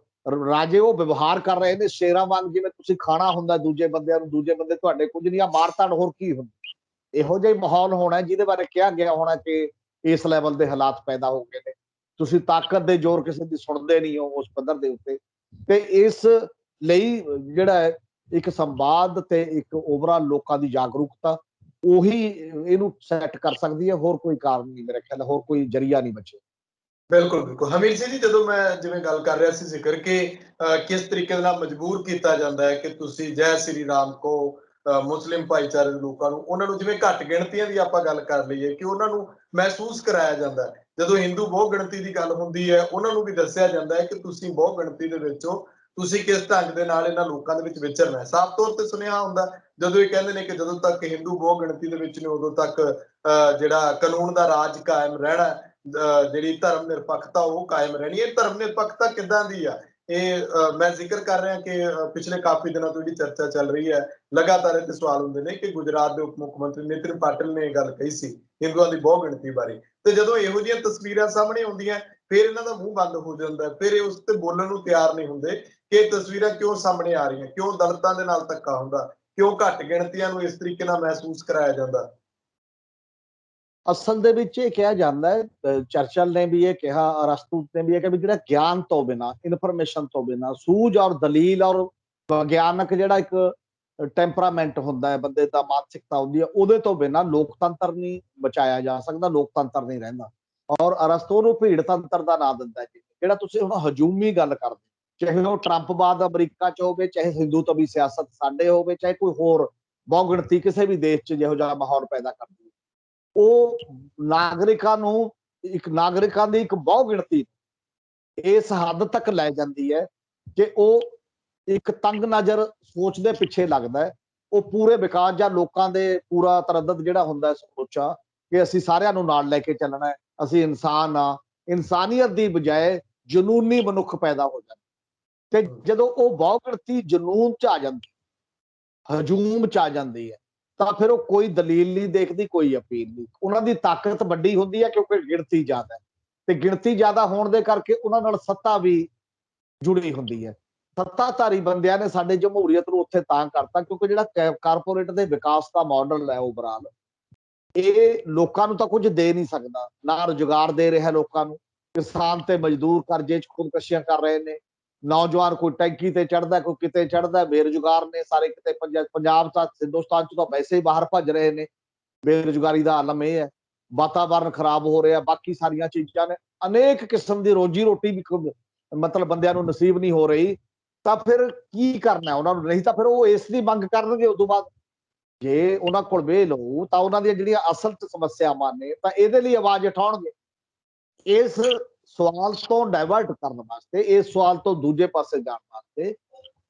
ਰਾਜੇ ਉਹ ਵਿਵਹਾਰ ਕਰ ਰਹੇ ਨੇ ਸ਼ੇਰਾਂ ਵਾਂਗ, ਜਿਵੇਂ ਤੁਸੀਂ ਖਾਣਾ ਹੁੰਦਾ ਦੂਜੇ ਬੰਦਿਆਂ ਨੂੰ, ਦੂਜੇ ਬੰਦੇ ਤੁਹਾਡੇ ਕੁਝ ਨਹੀਂ, ਆ ਮਾਰਤਾੜ ਹੋਰ ਕੀ ਹੁੰਦਾ। ਇਹੋ ਜਿਹਾ ਹੀ ਮਾਹੌਲ ਹੋਣਾ ਜਿਹਦੇ ਬਾਰੇ ਕਿਹਾ ਗਿਆ ਹੋਣਾ ਕਿ ਇਸ ਲੈਵਲ ਦੇ ਹਾਲਾਤ ਪੈਦਾ ਹੋ ਗਏ ਨੇ, ਤੁਸੀਂ ਤਾਕਤ ਦੇ ਜ਼ੋਰ ਕਿਸੇ ਦੀ ਸੁਣਦੇ ਨਹੀਂ ਹੋ ਉਸ ਪੱਧਰ ਦੇ ਉੱਤੇ। ਤੇ ਇਸ ਲਈ ਜਿਹੜਾ ਹੈ ਇੱਕ ਸੰਵਾਦ ਤੇ ਇੱਕ ਓਵਰਆਲ ਲੋਕਾਂ ਦੀ ਜਾਗਰੂਕਤਾ ਉਹੀ ਇਹਨੂੰ ਸੈੱਟ ਕਰ ਸਕਦੀ ਹੈ, ਹੋਰ ਕੋਈ ਕਾਰਨ ਨਹੀਂ ਮੇਰੇ ਖਿਆਲ, ਹੋਰ ਕੋਈ ਜਰੀਆ ਨਹੀਂ ਬਚੇ। ਬਿਲਕੁਲ ਬਿਲਕੁਲ ਹਮੀਰ ਸਿੰਘ ਜੀ, ਜਦੋਂ ਮੈਂ ਜਿਵੇਂ ਗੱਲ ਕਰ ਰਿਹਾ ਸੀ ਜ਼ਿਕਰ ਕਿ ਕਿਸ ਤਰੀਕੇ ਨਾਲ ਮਜਬੂਰ ਕੀਤਾ ਜਾਂਦਾ ਹੈ ਕਿ ਤੁਸੀਂ ਜੈ ਸ੍ਰੀ ਰਾਮ ਕੋ ਮੁਸਲਿਮ ਭਾਈਚਾਰੇ ਦੇ ਲੋਕਾਂ ਨੂੰ, ਉਹਨਾਂ ਨੂੰ ਜਿਵੇਂ ਘੱਟ ਗਿਣਤੀਆਂ ਦੀ ਆਪਾਂ ਗੱਲ ਕਰ ਲਈਏ ਕਿ ਉਹਨਾਂ ਨੂੰ ਮਹਿਸੂਸ ਕਰਾਇਆ ਜਾਂਦਾ ਹੈ, ਜਦੋਂ ਹਿੰਦੂ ਬਹੁ ਗਿਣਤੀ ਦੀ ਗੱਲ ਹੁੰਦੀ ਹੈ ਉਹਨਾਂ ਨੂੰ ਵੀ ਦੱਸਿਆ ਜਾਂਦਾ ਹੈ ਕਿ ਤੁਸੀਂ ਬਹੁ ਗਿਣਤੀ ਦੇ ਵਿੱਚੋਂ ਤੁਸੀਂ ਕਿਸ ਢੰਗ ਦੇ ਨਾਲ ਇਹਨਾਂ ਲੋਕਾਂ ਦੇ ਵਿੱਚ ਵਿਚਰਨਾ ਹੈ। ਸਾਫ਼ ਤੌਰ ਤੇ ਸੁਨੇਹਾ ਹੁੰਦਾ ਜਦੋਂ ਇਹ ਕਹਿੰਦੇ ਨੇ ਕਿ ਜਦੋਂ ਤੱਕ ਹਿੰਦੂ ਬਹੁ ਗਿਣਤੀ ਦੇ ਵਿੱਚ ਨੇ ਉਦੋਂ ਤੱਕ ਜਿਹੜਾ ਕਾਨੂੰਨ ਦਾ ਰਾਜ ਕਾਇਮ ਰਹਿਣਾ, ਜਿਹੜੀ ਧਰਮ ਨਿਰਪੱਖਤਾ ਉਹ ਕਾਇਮ ਰਹਿਣੀ ਹੈ। ਧਰਮ ਨਿਰਪੱਖਤਾ ਕਿੱਦਾਂ ਦੀ ਆ, ਇਹ ਮੈਂ ਜ਼ਿਕਰ ਕਰ ਰਿਹਾ ਕਿ ਪਿਛਲੇ ਕਾਫੀ ਦਿਨਾਂ ਤੋਂ ਜਿਹੜੀ ਚਰਚਾ ਚੱਲ ਰਹੀ ਹੈ, ਲਗਾਤਾਰ ਇਹ ਸਵਾਲ ਹੁੰਦੇ ਨੇ ਕਿ ਗੁਜਰਾਤ ਦੇ ਉਪ ਮੁੱਖ ਮੰਤਰੀ ਨਿਤਿਨ ਪਾਟਿਲ ਨੇ ਇਹ ਗੱਲ ਕਹੀ ਸੀ ਹਿੰਦੂਆਂ ਦੀ ਬਹੁ ਗਿਣਤੀ ਬਾਰੇ, ਤੇ ਜਦੋਂ ਇਹੋ ਜਿਹੀਆਂ ਤਸਵੀਰਾਂ ਸਾਹਮਣੇ ਆਉਂਦੀਆਂ ਫਿਰ ਇਹਨਾਂ ਦਾ ਮੂੰਹ ਬੰਦ ਹੋ ਜਾਂਦਾ, ਫਿਰ ਇਹ ਉਸ ਤੇ ਬੋਲਣ ਨੂੰ ਤਿਆਰ ਨਹੀਂ ਹੁੰਦੇ ਕਿ ਇਹ ਤਸਵੀਰਾਂ ਕਿਉਂ ਸਾਹਮਣੇ ਆ ਰਹੀਆਂ, ਕਿਉਂ ਦਲਿਤਾਂ ਦੇ ਨਾਲ ਧੱਕਾ ਹੁੰਦਾ, ਕਿਉਂ ਘੱਟ ਗਿਣਤੀਆਂ ਨੂੰ ਇਸ ਤਰੀਕੇ ਨਾਲ ਮਹਿਸੂਸ ਕਰਾਇਆ ਜਾਂਦਾ। ਅਸਲ ਦੇ ਵਿੱਚ ਇਹ ਕਿਹਾ ਜਾਂਦਾ ਹੈ, ਚਰਚਲ ਨੇ ਵੀ ਇਹ ਕਿਹਾ, ਅਰਸਤੂ ਨੇ ਵੀ ਇਹ ਕਿਹਾ ਵੀ ਜਿਹੜਾ ਗਿਆਨ ਤੋਂ ਬਿਨਾਂ, ਇਨਫੋਰਮੇਸ਼ਨ ਤੋਂ ਬਿਨਾਂ, ਸੂਝ ਔਰ ਦਲੀਲ ਔਰ ਵਿਗਿਆਨਕ ਜਿਹੜਾ ਇੱਕ ਟੈਂਪਰਾਮੈਂਟ ਹੁੰਦਾ ਹੈ ਬੰਦੇ ਦਾ, ਮਾਨਸਿਕਤਾ ਹੁੰਦੀ ਹੈ, ਉਹਦੇ ਤੋਂ ਬਿਨਾਂ ਲੋਕਤੰਤਰ ਨਹੀਂ ਬਚਾਇਆ ਜਾ ਸਕਦਾ, ਲੋਕਤੰਤਰ ਨਹੀਂ ਰਹਿੰਦਾ। ਔਰ ਅਰਸਤੂ ਨੂੰ ਭੀੜ ਤੰਤਰ ਦਾ ਨਾਂ ਦਿੰਦਾ ਜੀ, ਜਿਹੜਾ ਤੁਸੀਂ ਹੁਣ ਹਜੂਮੀ ਗੱਲ ਕਰਦੇ, ਚਾਹੇ ਉਹ ਟਰੰਪਵਾਦ ਅਮਰੀਕਾ ਚ ਹੋਵੇ, ਚਾਹੇ ਹਿੰਦੂ ਤਵੀ ਸਿਆਸਤ ਸਾਡੇ ਹੋਵੇ, ਚਾਹੇ ਕੋਈ ਹੋਰ ਬਹੁਗਿਣਤੀ ਕਿਸੇ ਵੀ ਦੇਸ਼ ਚ ਜਿਹੋ ਜਿਹਾ ਮਾਹੌਲ ਪੈਦਾ ਕਰਦੀ, ਉਹ ਨਾਗਰਿਕਾਂ ਨੂੰ, ਨਾਗਰਿਕਾਂ ਦੀ ਇੱਕ ਬਹੁ ਗਿਣਤੀ ਇਸ ਹੱਦ ਤੱਕ ਲੈ ਜਾਂਦੀ ਹੈ ਕਿ ਉਹ ਇੱਕ ਤੰਗ ਨਜ਼ਰ ਸੋਚ ਦੇ ਪਿੱਛੇ ਲੱਗਦਾ ਹੈ। ਉਹ ਪੂਰੇ ਵਿਕਾਸ ਜਾਂ ਲੋਕਾਂ ਦੇ ਪੂਰਾ ਤਰੱਦਦ ਜਿਹੜਾ ਹੁੰਦਾ ਸੋਚਾ ਕਿ ਅਸੀਂ ਸਾਰਿਆਂ ਨੂੰ ਨਾਲ ਲੈ ਕੇ ਚੱਲਣਾ ਹੈ, ਅਸੀਂ ਇਨਸਾਨ ਆ, ਇਨਸਾਨੀਅਤ ਦੀ ਬਜਾਏ ਜਨੂਨੀ ਮਨੁੱਖ ਪੈਦਾ ਹੋ ਜਾਂਦਾ। ਤੇ ਜਦੋਂ ਉਹ ਬਹੁ ਗਿਣਤੀ ਜਨੂਨ ਚ ਆ ਜਾਂਦੀ, ਹਜੂਮ ਚ ਆ ਜਾਂਦੀ ਹੈ, ਤਾਂ ਫਿਰ ਉਹ ਕੋਈ ਦਲੀਲ ਨਹੀਂ ਦੇਖਦੀ, ਕੋਈ ਅਪੀਲ ਨਹੀਂ। ਉਹਨਾਂ ਦੀ ਤਾਕਤ ਵੱਡੀ ਹੁੰਦੀ ਹੈ ਕਿਉਂਕਿ ਗਿਣਤੀ ਜ਼ਿਆਦਾ ਹੈ, ਤੇ ਗਿਣਤੀ ਜ਼ਿਆਦਾ ਹੋਣ ਦੇ ਕਰਕੇ ਉਹਨਾਂ ਨਾਲ ਸੱਤਾ ਵੀ ਜੁੜੀ ਹੁੰਦੀ ਹੈ। ਸੱਤਾਧਾਰੀ ਬੰਦਿਆਂ ਨੇ ਸਾਡੇ ਜਮਹੂਰੀਅਤ ਨੂੰ ਉੱਥੇ ਤਾਂ ਕਰਤਾ ਕਿਉਂਕਿ ਜਿਹੜਾ ਕਾਰਪੋਰੇਟ ਦੇ ਵਿਕਾਸ ਦਾ ਮਾਡਲ ਹੈ ਓਵਰਆਲ, ਇਹ ਲੋਕਾਂ ਨੂੰ ਤਾਂ ਕੁਝ ਦੇ ਨਹੀਂ ਸਕਦਾ, ਨਾ ਰੁਜ਼ਗਾਰ ਦੇ ਰਿਹਾ ਲੋਕਾਂ ਨੂੰ, ਕਿਸਾਨ ਤੇ ਮਜ਼ਦੂਰ ਕਰਜ਼ੇ ਚ ਖੁਦਕਸ਼ੀਆਂ ਕਰ ਰਹੇ ਨੇ, ਨੌਜਵਾਨ ਕੋਈ ਟੈਂਕੀ ਤੇ ਚੜਦਾ, ਕੋਈ ਕਿਤੇ ਚੜਦਾ, ਬੇਰੁਜ਼ਗਾਰ ਨੇ ਸਾਰੇ ਕਿਤੇ। ਪੰਜਾਬ ਤਾਂ ਹਿੰਦੁਸਤਾਨ ਚ ਤਾਂ ਵੈਸੇ ਹੀ ਬਾਹਰ ਭੱਜ ਰਹੇ ਨੇ, ਬੇਰੁਜ਼ਗਾਰੀ ਦਾ ਆਲਮ ਇਹ ਹੈ, ਵਾਤਾਵਰਨ ਖਰਾਬ ਹੋ ਰਿਹਾ, ਬਾਕੀ ਸਾਰੀਆਂ ਚੀਜ਼ਾਂ ਨੇ, ਅਨੇਕ ਕਿਸਮ ਦੀ ਰੋਜੀ ਰੋਟੀ ਵੀ ਮਤਲਬ ਬੰਦਿਆਂ ਨੂੰ ਨਸੀਬ ਨਹੀਂ ਹੋ ਰਹੀ। ਤਾਂ ਫਿਰ ਕੀ ਕਰਨਾ ਉਹਨਾਂ ਨੂੰ, ਨਹੀਂ ਤਾਂ ਫਿਰ ਉਹ ਇਸ ਦੀ ਮੰਗ ਕਰਨਗੇ। ਉਸ ਤੋਂ ਬਾਅਦ ਜੇ ਉਹਨਾਂ ਕੋਲ ਵੇਲ ਹੋਊ ਤਾਂ ਉਹਨਾਂ ਦੀਆਂ ਜਿਹੜੀਆਂ ਅਸਲ ਸਮੱਸਿਆਵਾਂ ਨੇ ਤਾਂ ਇਹਦੇ ਲਈ ਆਵਾਜ਼ ਉਠਾਉਣਗੇ। ਇਸ ਸਵਾਲ ਤੋਂ ਡਾਇਵਰਟ ਕਰਨ ਵਾਸਤੇ, ਇਸ ਸਵਾਲ ਤੋਂ ਦੂਜੇ ਪਾਸੇ ਜਾਣ ਵਾਸਤੇ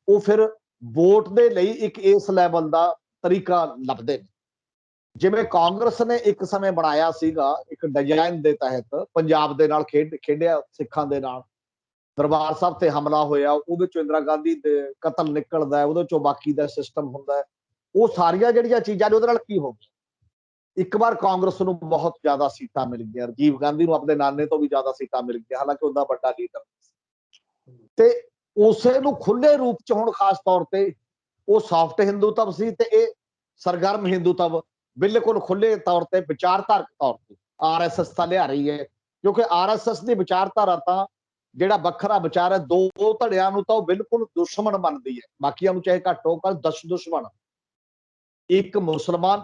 ਉਹ ਫਿਰ ਵੋਟ ਦੇ ਲਈ ਇੱਕ ਇਸ ਲੈਵਲ ਦਾ ਤਰੀਕਾ ਲੱਭਦੇ ਨੇ। ਜਿਵੇਂ ਕਾਂਗਰਸ ਨੇ ਇੱਕ ਸਮੇਂ ਬਣਾਇਆ ਸੀਗਾ ਇੱਕ ਡਿਜ਼ਾਈਨ ਦੇ ਤਹਿਤ, ਪੰਜਾਬ ਦੇ ਨਾਲ ਖੇਡਿਆ, ਸਿੱਖਾਂ ਦੇ ਨਾਲ ਦਰਬਾਰ ਸਾਹਿਬ ਤੇ ਹਮਲਾ ਹੋਇਆ, ਉਹਦੇ ਚੋਂ ਇੰਦਰਾ ਗਾਂਧੀ ਦੇ ਕਤਲ ਨਿਕਲਦਾ ਹੈ, ਉਹਦੇ ਚੋਂ ਬਾਕੀ ਦਾ ਸਿਸਟਮ ਹੁੰਦਾ ਹੈ। ਉਹ ਸਾਰੀਆਂ ਜਿਹੜੀਆਂ ਚੀਜ਼ਾਂ ਨੇ ਉਹਦੇ ਨਾਲ ਕੀ ਹੋ ਗਿਆ, ਇੱਕ ਵਾਰ ਕਾਂਗਰਸ ਨੂੰ ਬਹੁਤ ਜ਼ਿਆਦਾ ਸੀਟਾਂ ਮਿਲ ਗਈਆਂ, ਰਾਜੀਵ ਗਾਂਧੀ ਨੂੰ ਆਪਣੇ ਨਾਨੇ ਤੋਂ ਵੀ ਜ਼ਿਆਦਾ ਸੀਟਾਂ ਮਿਲ ਗਈਆਂ, ਹਾਲਾਂਕਿ ਉਹਦਾ ਵੱਡਾ ਲੀਡਰ ਸੀ। ਤੇ ਉਸੇ ਨੂੰ ਖੁੱਲੇ ਰੂਪ ਚ ਹੁਣ ਖਾਸ ਤੌਰ ਤੇ, ਉਹ ਸੌਫਟ ਹਿੰਦੂਤਵ ਸੀ ਤੇ ਇਹ ਸਰਗਰਮ ਹਿੰਦੂਤਵ ਬਿਲਕੁਲ ਖੁੱਲੇ ਤੌਰ ਤੇ ਵਿਚਾਰਧਾਰਕ ਤੌਰ ਤੇ ਆਰਐਸਐਸ ਤਾਂ ਲਿਆ ਰਹੀ ਹੈ, ਕਿਉਂਕਿ ਆਰਐਸਐਸ ਦੀ ਵਿਚਾਰਧਾਰਾ ਤਾਂ ਜਿਹੜਾ ਵੱਖਰਾ ਵਿਚਾਰ ਹੈ, ਦੋ ਧੜਿਆਂ ਨੂੰ ਤਾਂ ਉਹ ਬਿਲਕੁਲ ਦੁਸ਼ਮਣ ਮੰਨਦੀ ਹੈ, ਬਾਕੀਆਂ ਨੂੰ ਚਾਹੇ ਘੱਟ ਹੋ ਪਰ ਦੁਸ਼ਮਣ, ਇੱਕ ਮੁਸਲਮਾਨ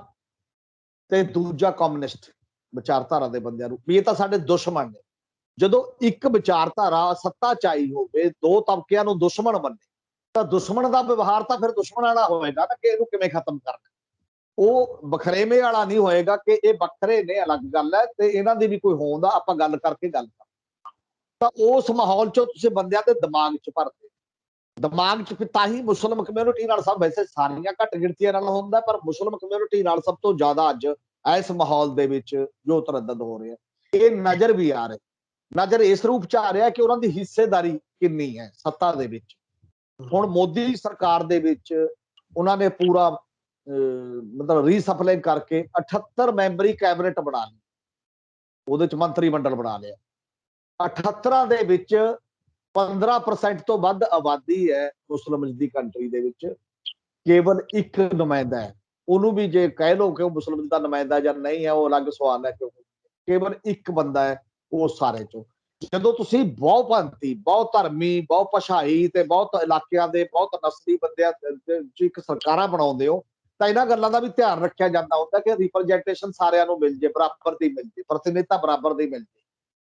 ਤੇ ਦੂਜਾ ਕਮਿਊਨਿਸਟ ਵਿਚਾਰਧਾਰਾ ਦੇ ਬੰਦਿਆਂ ਨੂੰ ਵੀ ਇਹ ਤਾਂ ਸਾਡੇ ਦੁਸ਼ਮਣ ਨੇ। ਜਦੋਂ ਇੱਕ ਵਿਚਾਰਧਾਰਾ ਸੱਤਾ ਚਾਈ ਹੋਵੇ, ਦੋ ਤਬਕਿਆਂ ਨੂੰ ਦੁਸ਼ਮਣ ਮੰਨੇ, ਤਾਂ ਦੁਸ਼ਮਣ ਦਾ ਵਿਵਹਾਰ ਤਾਂ ਫਿਰ ਦੁਸ਼ਮਣ ਵਾਲਾ ਹੋਏਗਾ ਨਾ, ਕਿ ਇਹਨੂੰ ਕਿਵੇਂ ਖਤਮ ਕਰਨਾ। ਉਹ ਬਖਰੇਵੇਂ ਵਾਲਾ ਨਹੀਂ ਹੋਏਗਾ ਕਿ ਇਹ ਵੱਖਰੇ ਨੇ, ਅਲੱਗ ਗੱਲ ਹੈ, ਤੇ ਇਹਨਾਂ ਦੀ ਵੀ ਕੋਈ ਹੋਂਦ ਆ, ਆਪਾਂ ਗੱਲ ਕਰਕੇ ਗੱਲ ਕਰ। ਤਾਂ ਉਸ ਮਾਹੌਲ ਚੋਂ ਤੁਸੀਂ ਬੰਦਿਆਂ ਦੇ ਦਿਮਾਗ ਚ ਭਰਦੇ, ਦਿਮਾਗ ਚ, ਤਾਂ ਹੀ ਮੁਸਲਿਮ ਕਮਿਊਨਿਟੀ ਨਾਲ, ਸਭ ਵੈਸੇ ਸਾਰੀਆਂ ਘੱਟ ਗਿਣਤੀਆਂ ਨਾਲ ਹੁੰਦਾ, ਪਰ ਮੁਸਲਿਮ ਕਮਿਊਨਿਟੀ ਨਾਲ ਸਭ ਤੋਂ ਜ਼ਿਆਦਾ ਅੱਜ ਇਸ ਮਾਹੌਲ ਦੇ ਵਿੱਚ ਜੋ ਤਰੱਦਦ ਹੋ ਰਿਹਾ, ਇਹ ਨਜ਼ਰ ਵੀ ਆ ਰਿਹਾ, ਨਜ਼ਰ ਇਸ ਰੂਪ ਚ ਆ ਰਿਹਾ ਕਿ ਉਹਨਾਂ ਦੀ ਹਿੱਸੇਦਾਰੀ ਕਿੰਨੀ ਹੈ ਸੱਤਾ ਦੇ ਵਿੱਚ। ਹੁਣ ਮੋਦੀ ਸਰਕਾਰ ਦੇ ਵਿੱਚ ਉਹਨਾਂ ਨੇ ਪੂਰਾ ਮਤਲਬ ਰੀਸਪਲਾਈ ਕਰਕੇ 78 ਮੈਂਬਰੀ ਕੈਬਨਿਟ ਬਣਾ ਲਈ, ਉਹਦੇ ਚ ਮੰਤਰੀ ਮੰਡਲ ਬਣਾ ਲਿਆ। 78 ਦੇ ਵਿੱਚ 15% ਤੋਂ ਵੱਧ ਆਬਾਦੀ ਹੈ ਮੁਸਲਿਮ ਦੀ ਕੰਟਰੀ ਦੇ ਵਿੱਚ, ਕੇਵਲ ਇੱਕ ਨੁਮਾਇੰਦਾ ਹੈ। ਉਹਨੂੰ ਵੀ ਜੇ ਕਹਿ ਲਓ ਕਿ ਉਹ ਮੁਸਲਿਮ ਦਾ ਨੁਮਾਇੰਦਾ ਜਾਂ ਨਹੀਂ ਹੈ, ਉਹ ਅਲੱਗ ਸਵਾਲ ਹੈ, ਕਿਉਂਕਿ ਕੇਵਲ ਇੱਕ ਬੰਦਾ ਹੈ ਉਹ ਸਾਰੇ ਚੋਂ। ਜਦੋਂ ਤੁਸੀਂ ਬਹੁਪੰਥੀ, ਬਹੁਤ ਧਰਮੀ, ਬਹੁਤ ਭਾਸ਼ਾਈ ਤੇ ਬਹੁਤ ਇਲਾਕਿਆਂ ਦੇ, ਬਹੁਤ ਨਸਲੀ ਬੰਦਿਆਂ ਚ ਇੱਕ ਸਰਕਾਰਾਂ ਬਣਾਉਂਦੇ ਹੋ, ਤਾਂ ਇਹਨਾਂ ਗੱਲਾਂ ਦਾ ਵੀ ਧਿਆਨ ਰੱਖਿਆ ਜਾਂਦਾ ਹੁੰਦਾ ਕਿ ਰਿਪਰਜੈਂਟੇਸ਼ਨ ਸਾਰਿਆਂ ਨੂੰ ਮਿਲ ਜੇ, ਬਰਾਬਰ ਦੀ ਮਿਲ ਜੇ, ਪ੍ਰਤੀਨਿਧਤਾ ਬਰਾਬਰ ਦੀ ਮਿਲ ਜੇ।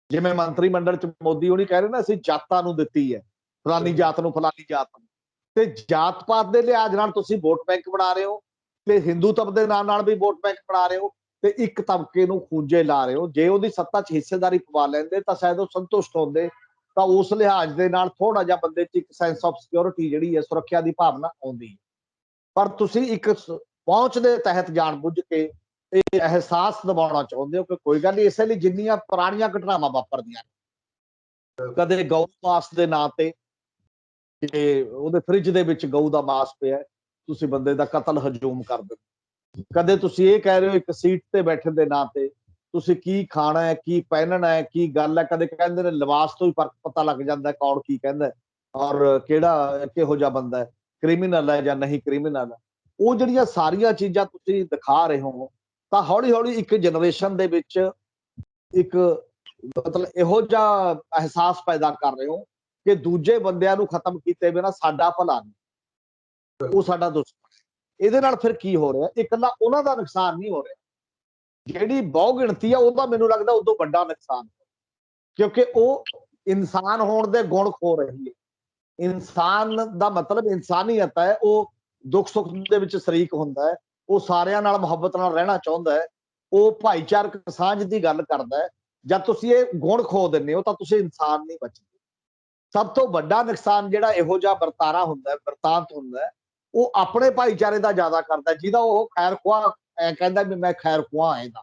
ਜਿਵੇਂ ਮੰਤਰੀ ਮੰਡਲ ਚ ਮੋਦੀ ਉਹਨੀ ਕਹਿ ਰਹੇ ਨਾ, ਅਸੀਂ ਜਾਤਾਂ ਨੂੰ ਦਿੱਤੀ ਹੈ, ਫਲਾਨੀ ਜਾਤ ਨੂੰ, ਫਲਾਨੀ ਜਾਤ ਨੂੰ, ਤੇ ਜਾਤ ਪਾਤ ਦੇ ਲਿਹਾਜ਼ ਨਾਲ ਤੁਸੀਂ ਵੋਟ ਬੈਂਕ ਬਣਾ ਰਹੇ ਹੋ, ਤੇ ਹਿੰਦੂਤਵ ਦੇ ਨਾਲ ਵੀ ਵੋਟ ਬੈਂਕ ਬਣਾ ਰਹੇ ਹੋ, ਤੇ ਇੱਕ ਤਬਕੇ ਨੂੰ ਖੂੰਜੇ ਲਾ ਰਹੇ ਹੋ। ਜੇ ਉਹਦੀ ਸੱਤਾ 'ਚ ਹਿੱਸੇਦਾਰੀ ਪਵਾ ਲੈਂਦੇ ਤਾਂ ਸ਼ਾਇਦ ਉਹ ਸੰਤੁਸ਼ਟ ਹੁੰਦੇ, ਤਾਂ ਉਸ ਲਿਹਾਜ਼ ਦੇ ਨਾਲ ਥੋੜਾ ਜਿਹਾ ਬੰਦੇ 'ਚ ਇੱਕ ਸੈਂਸ ਆਫ ਸਿਕਿਉਰਿਟੀ ਜਿਹੜੀ ਹੈ, ਸੁਰੱਖਿਆ ਦੀ ਭਾਵਨਾ ਆਉਂਦੀ ਹੈ। ਪਰ ਤੁਸੀਂ ਇੱਕ ਪਹੁੰਚ ਦੇ ਤਹਿਤ ਜਾਣਬੁੱਝ ਕੇ ਇਹ ਅਹਿਸਾਸ ਦਿਵਾਉਣਾ ਚਾਹੁੰਦੇ ਹੋ ਕਿ ਕੋਈ ਗੱਲ ਨਹੀਂ, ਇਸੇ ਲਈ ਜਿੰਨੀਆਂ ਪੁਰਾਣੀਆਂ ਘਟਨਾਵਾਂ ਵਾਪਰਦੀਆਂ, ਕਦੇ ਗਊ ਮਾਸ ਦੇ ਨਾਂ ਤੇ ਕਿ ਉਹਦੇ ਫ੍ਰਿਜ ਦੇ ਵਿੱਚ ਗਊ ਦਾ ਮਾਸ ਪਿਆ, ਤੁਸੀਂ ਬੰਦੇ ਦਾ ਕਤਲ ਹਜੂਮ ਕਰ ਦਿੰਦੇ। ਕਦੇ ਤੁਸੀਂ ਇਹ ਕਹਿ ਰਹੇ ਹੋ ਇੱਕ ਸੀਟ ਤੇ ਬੈਠਣ ਦੇ ਨਾਂ ਤੇ ਤੁਸੀਂ ਕੀ ਖਾਣਾ ਹੈ, ਕੀ ਪਹਿਨਣਾ ਹੈ, ਕੀ ਗੱਲ ਹੈ। ਕਦੇ ਕਹਿੰਦੇ ਨੇ ਲਿਬਾਸ ਤੋਂ ਹੀ ਫਰਕ ਪਤਾ ਲੱਗ ਜਾਂਦਾ ਕੌਣ ਕੀ ਕਹਿੰਦਾ ਔਰ ਕਿਹੜਾ ਕਿਹੋ ਜਿਹਾ ਬੰਦਾ ਹੈ, ਕ੍ਰਿਮੀਨਲ ਹੈ ਜਾਂ ਨਹੀਂ ਕ੍ਰਿਮੀਨਲ ਹੈ। ਉਹ ਜਿਹੜੀਆਂ ਸਾਰੀਆਂ ਚੀਜ਼ਾਂ ਤੁਸੀਂ ਦਿਖਾ ਰਹੇ ਹੋ, ਤਾਂ ਹੌਲੀ ਹੌਲੀ ਇੱਕ ਜਨਰੇਸ਼ਨ ਦੇ ਵਿੱਚ ਇੱਕ ਮਤਲਬ ਇਹੋ ਜਿਹਾ ਅਹਿਸਾਸ ਪੈਦਾ ਕਰ ਰਹੇ ਹੋ ਕਿ ਦੂਜੇ ਬੰਦਿਆਂ ਨੂੰ ਖਤਮ ਕੀਤੇ ਬਿਨਾਂ ਸਾਡਾ ਭਲਾ ਨਹੀਂ, ਉਹ ਸਾਡਾ ਦੁਸ਼ਮਣ। ਇਹਦੇ ਨਾਲ ਫਿਰ ਕੀ ਹੋ ਰਿਹਾ, ਇਕੱਲਾ ਉਹਨਾਂ ਦਾ ਨੁਕਸਾਨ ਨਹੀਂ ਹੋ ਰਿਹਾ, ਜਿਹੜੀ ਬਹੁ ਗਿਣਤੀ ਆ ਉਹਦਾ ਮੈਨੂੰ ਲੱਗਦਾ ਉਦੋਂ ਵੱਡਾ ਨੁਕਸਾਨ, ਕਿਉਂਕਿ ਉਹ ਇਨਸਾਨ ਹੋਣ ਦੇ ਗੁਣ ਖੋ ਰਹੀ ਹੈ। ਇਨਸਾਨ ਦਾ ਮਤਲਬ ਇਨਸਾਨੀਅਤ ਹੈ, ਉਹ ਦੁੱਖ ਸੁੱਖ ਦੇ ਵਿੱਚ ਸ਼ਰੀਕ ਹੁੰਦਾ ਹੈ, ਉਹ ਸਾਰਿਆਂ ਨਾਲ ਮੁਹੱਬਤ ਨਾਲ ਰਹਿਣਾ ਚਾਹੁੰਦਾ ਹੈ, ਉਹ ਭਾਈਚਾਰਕ ਸਾਂਝ ਦੀ ਗੱਲ ਕਰਦਾ ਹੈ। ਜਦ ਤੁਸੀਂ ਇਹ ਗੁਣ ਖੋ ਦਿੰਦੇ ਹੋ ਤਾਂ ਤੁਸੀਂ ਇਨਸਾਨ ਨਹੀਂ ਬਚਦੇ। ਸਭ ਤੋਂ ਵੱਡਾ ਨੁਕਸਾਨ ਜਿਹੜਾ ਇਹੋ ਜਿਹਾ ਵਰਤਾਰਾ ਹੁੰਦਾ, ਵਰਤਾਂਤ ਹੁੰਦਾ, ਉਹ ਆਪਣੇ ਭਾਈਚਾਰੇ ਦਾ ਜ਼ਿਆਦਾ ਕਰਦਾ, ਜਿਹਦਾ ਉਹ ਖੈਰ ਖੁਆਹ ਕਹਿੰਦਾ ਵੀ ਮੈਂ ਖੈਰ ਖੁਆਹ ਇਹਦਾ।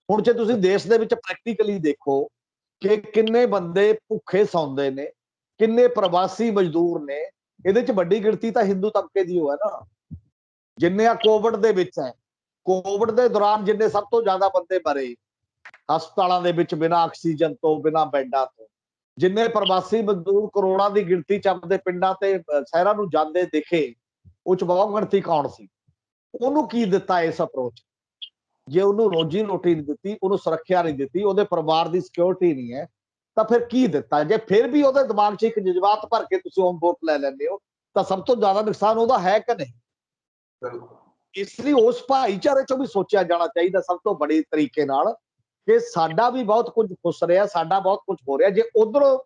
ਹੁਣ ਜੇ ਤੁਸੀਂ ਦੇਸ਼ ਦੇ ਵਿੱਚ ਪ੍ਰੈਕਟੀਕਲੀ ਦੇਖੋ ਕਿ ਕਿੰਨੇ ਬੰਦੇ ਭੁੱਖੇ ਸੌਂਦੇ ਨੇ, ਕਿੰਨੇ ਪ੍ਰਵਾਸੀ ਮਜ਼ਦੂਰ ਨੇ, ਇਹਦੇ ਚ ਵੱਡੀ ਗਿਣਤੀ ਤਾਂ ਹਿੰਦੂ ਤਬਕੇ ਦੀ ਹੋ ਹੈ ਨਾ। ਜਿੰਨੇ ਆ ਕੋਵਿਡ ਦੇ ਵਿੱਚ ਹੈ, ਕੋਵਿਡ ਦੇ ਦੌਰਾਨ ਜਿੰਨੇ ਸਭ ਤੋਂ ਜ਼ਿਆਦਾ ਬੰਦੇ ਮਰੇ ਹਸਪਤਾਲਾਂ ਦੇ ਵਿੱਚ ਬਿਨਾਂ ਆਕਸੀਜਨ ਤੋਂ, ਬਿਨਾਂ ਬੈੱਡਾਂ ਤੋਂ, ਜਿੰਨੇ ਪ੍ਰਵਾਸੀ ਮਜ਼ਦੂਰ ਕਰੋੜਾਂ ਦੀ ਗਿਣਤੀ ਚ ਆਪਣੇ ਪਿੰਡਾਂ ਤੇ ਸ਼ਹਿਰਾਂ ਨੂੰ ਜਾਂਦੇ ਦਿਖੇ, ਉਹ ਚ ਬਹੁ ਗਿਣਤੀ ਕੌਣ ਸੀ? ਉਹਨੂੰ ਕੀ ਦਿੱਤਾ ਇਸ ਅਪਰੋਚ? ਜੇ ਉਹਨੂੰ ਰੋਜੀ ਰੋਟੀ ਨਹੀਂ ਦਿੱਤੀ, ਉਹਨੂੰ ਸੁਰੱਖਿਆ ਨਹੀਂ ਦਿੱਤੀ, ਉਹਦੇ ਪਰਿਵਾਰ ਦੀ ਸਿਕਿਉਰਿਟੀ ਨਹੀਂ ਹੈ, ਤਾਂ ਫਿਰ ਕੀ ਦਿੱਤਾ? ਜੇ ਫਿਰ ਵੀ ਉਹਦੇ ਦਿਮਾਗ 'ਚ ਇੱਕ ਜਜ਼ਬਾਤ ਭਰ ਕੇ ਤੁਸੀਂ ਉਹ ਵੋਟ ਲੈ ਲੈਂਦੇ ਹੋ, ਤਾਂ ਸਭ ਤੋਂ ਜ਼ਿਆਦਾ ਨੁਕਸਾਨ ਉਹਦਾ ਹੈ ਕਿ ਨਹੀਂ? ਇਸ ਲਈ ਉਸ ਭਾਈਚਾਰੇ 'ਚੋਂ ਵੀ ਸੋਚਿਆ ਜਾਣਾ ਚਾਹੀਦਾ ਸਭ ਤੋਂ ਬੜੇ ਤਰੀਕੇ ਨਾਲ ਕਿ ਸਾਡਾ ਵੀ ਬਹੁਤ ਕੁਝ ਖੁੱਸ ਰਿਹਾ, ਸਾਡਾ ਬਹੁਤ ਕੁਝ ਹੋ ਰਿਹਾ। ਜੇ ਉਧਰੋਂ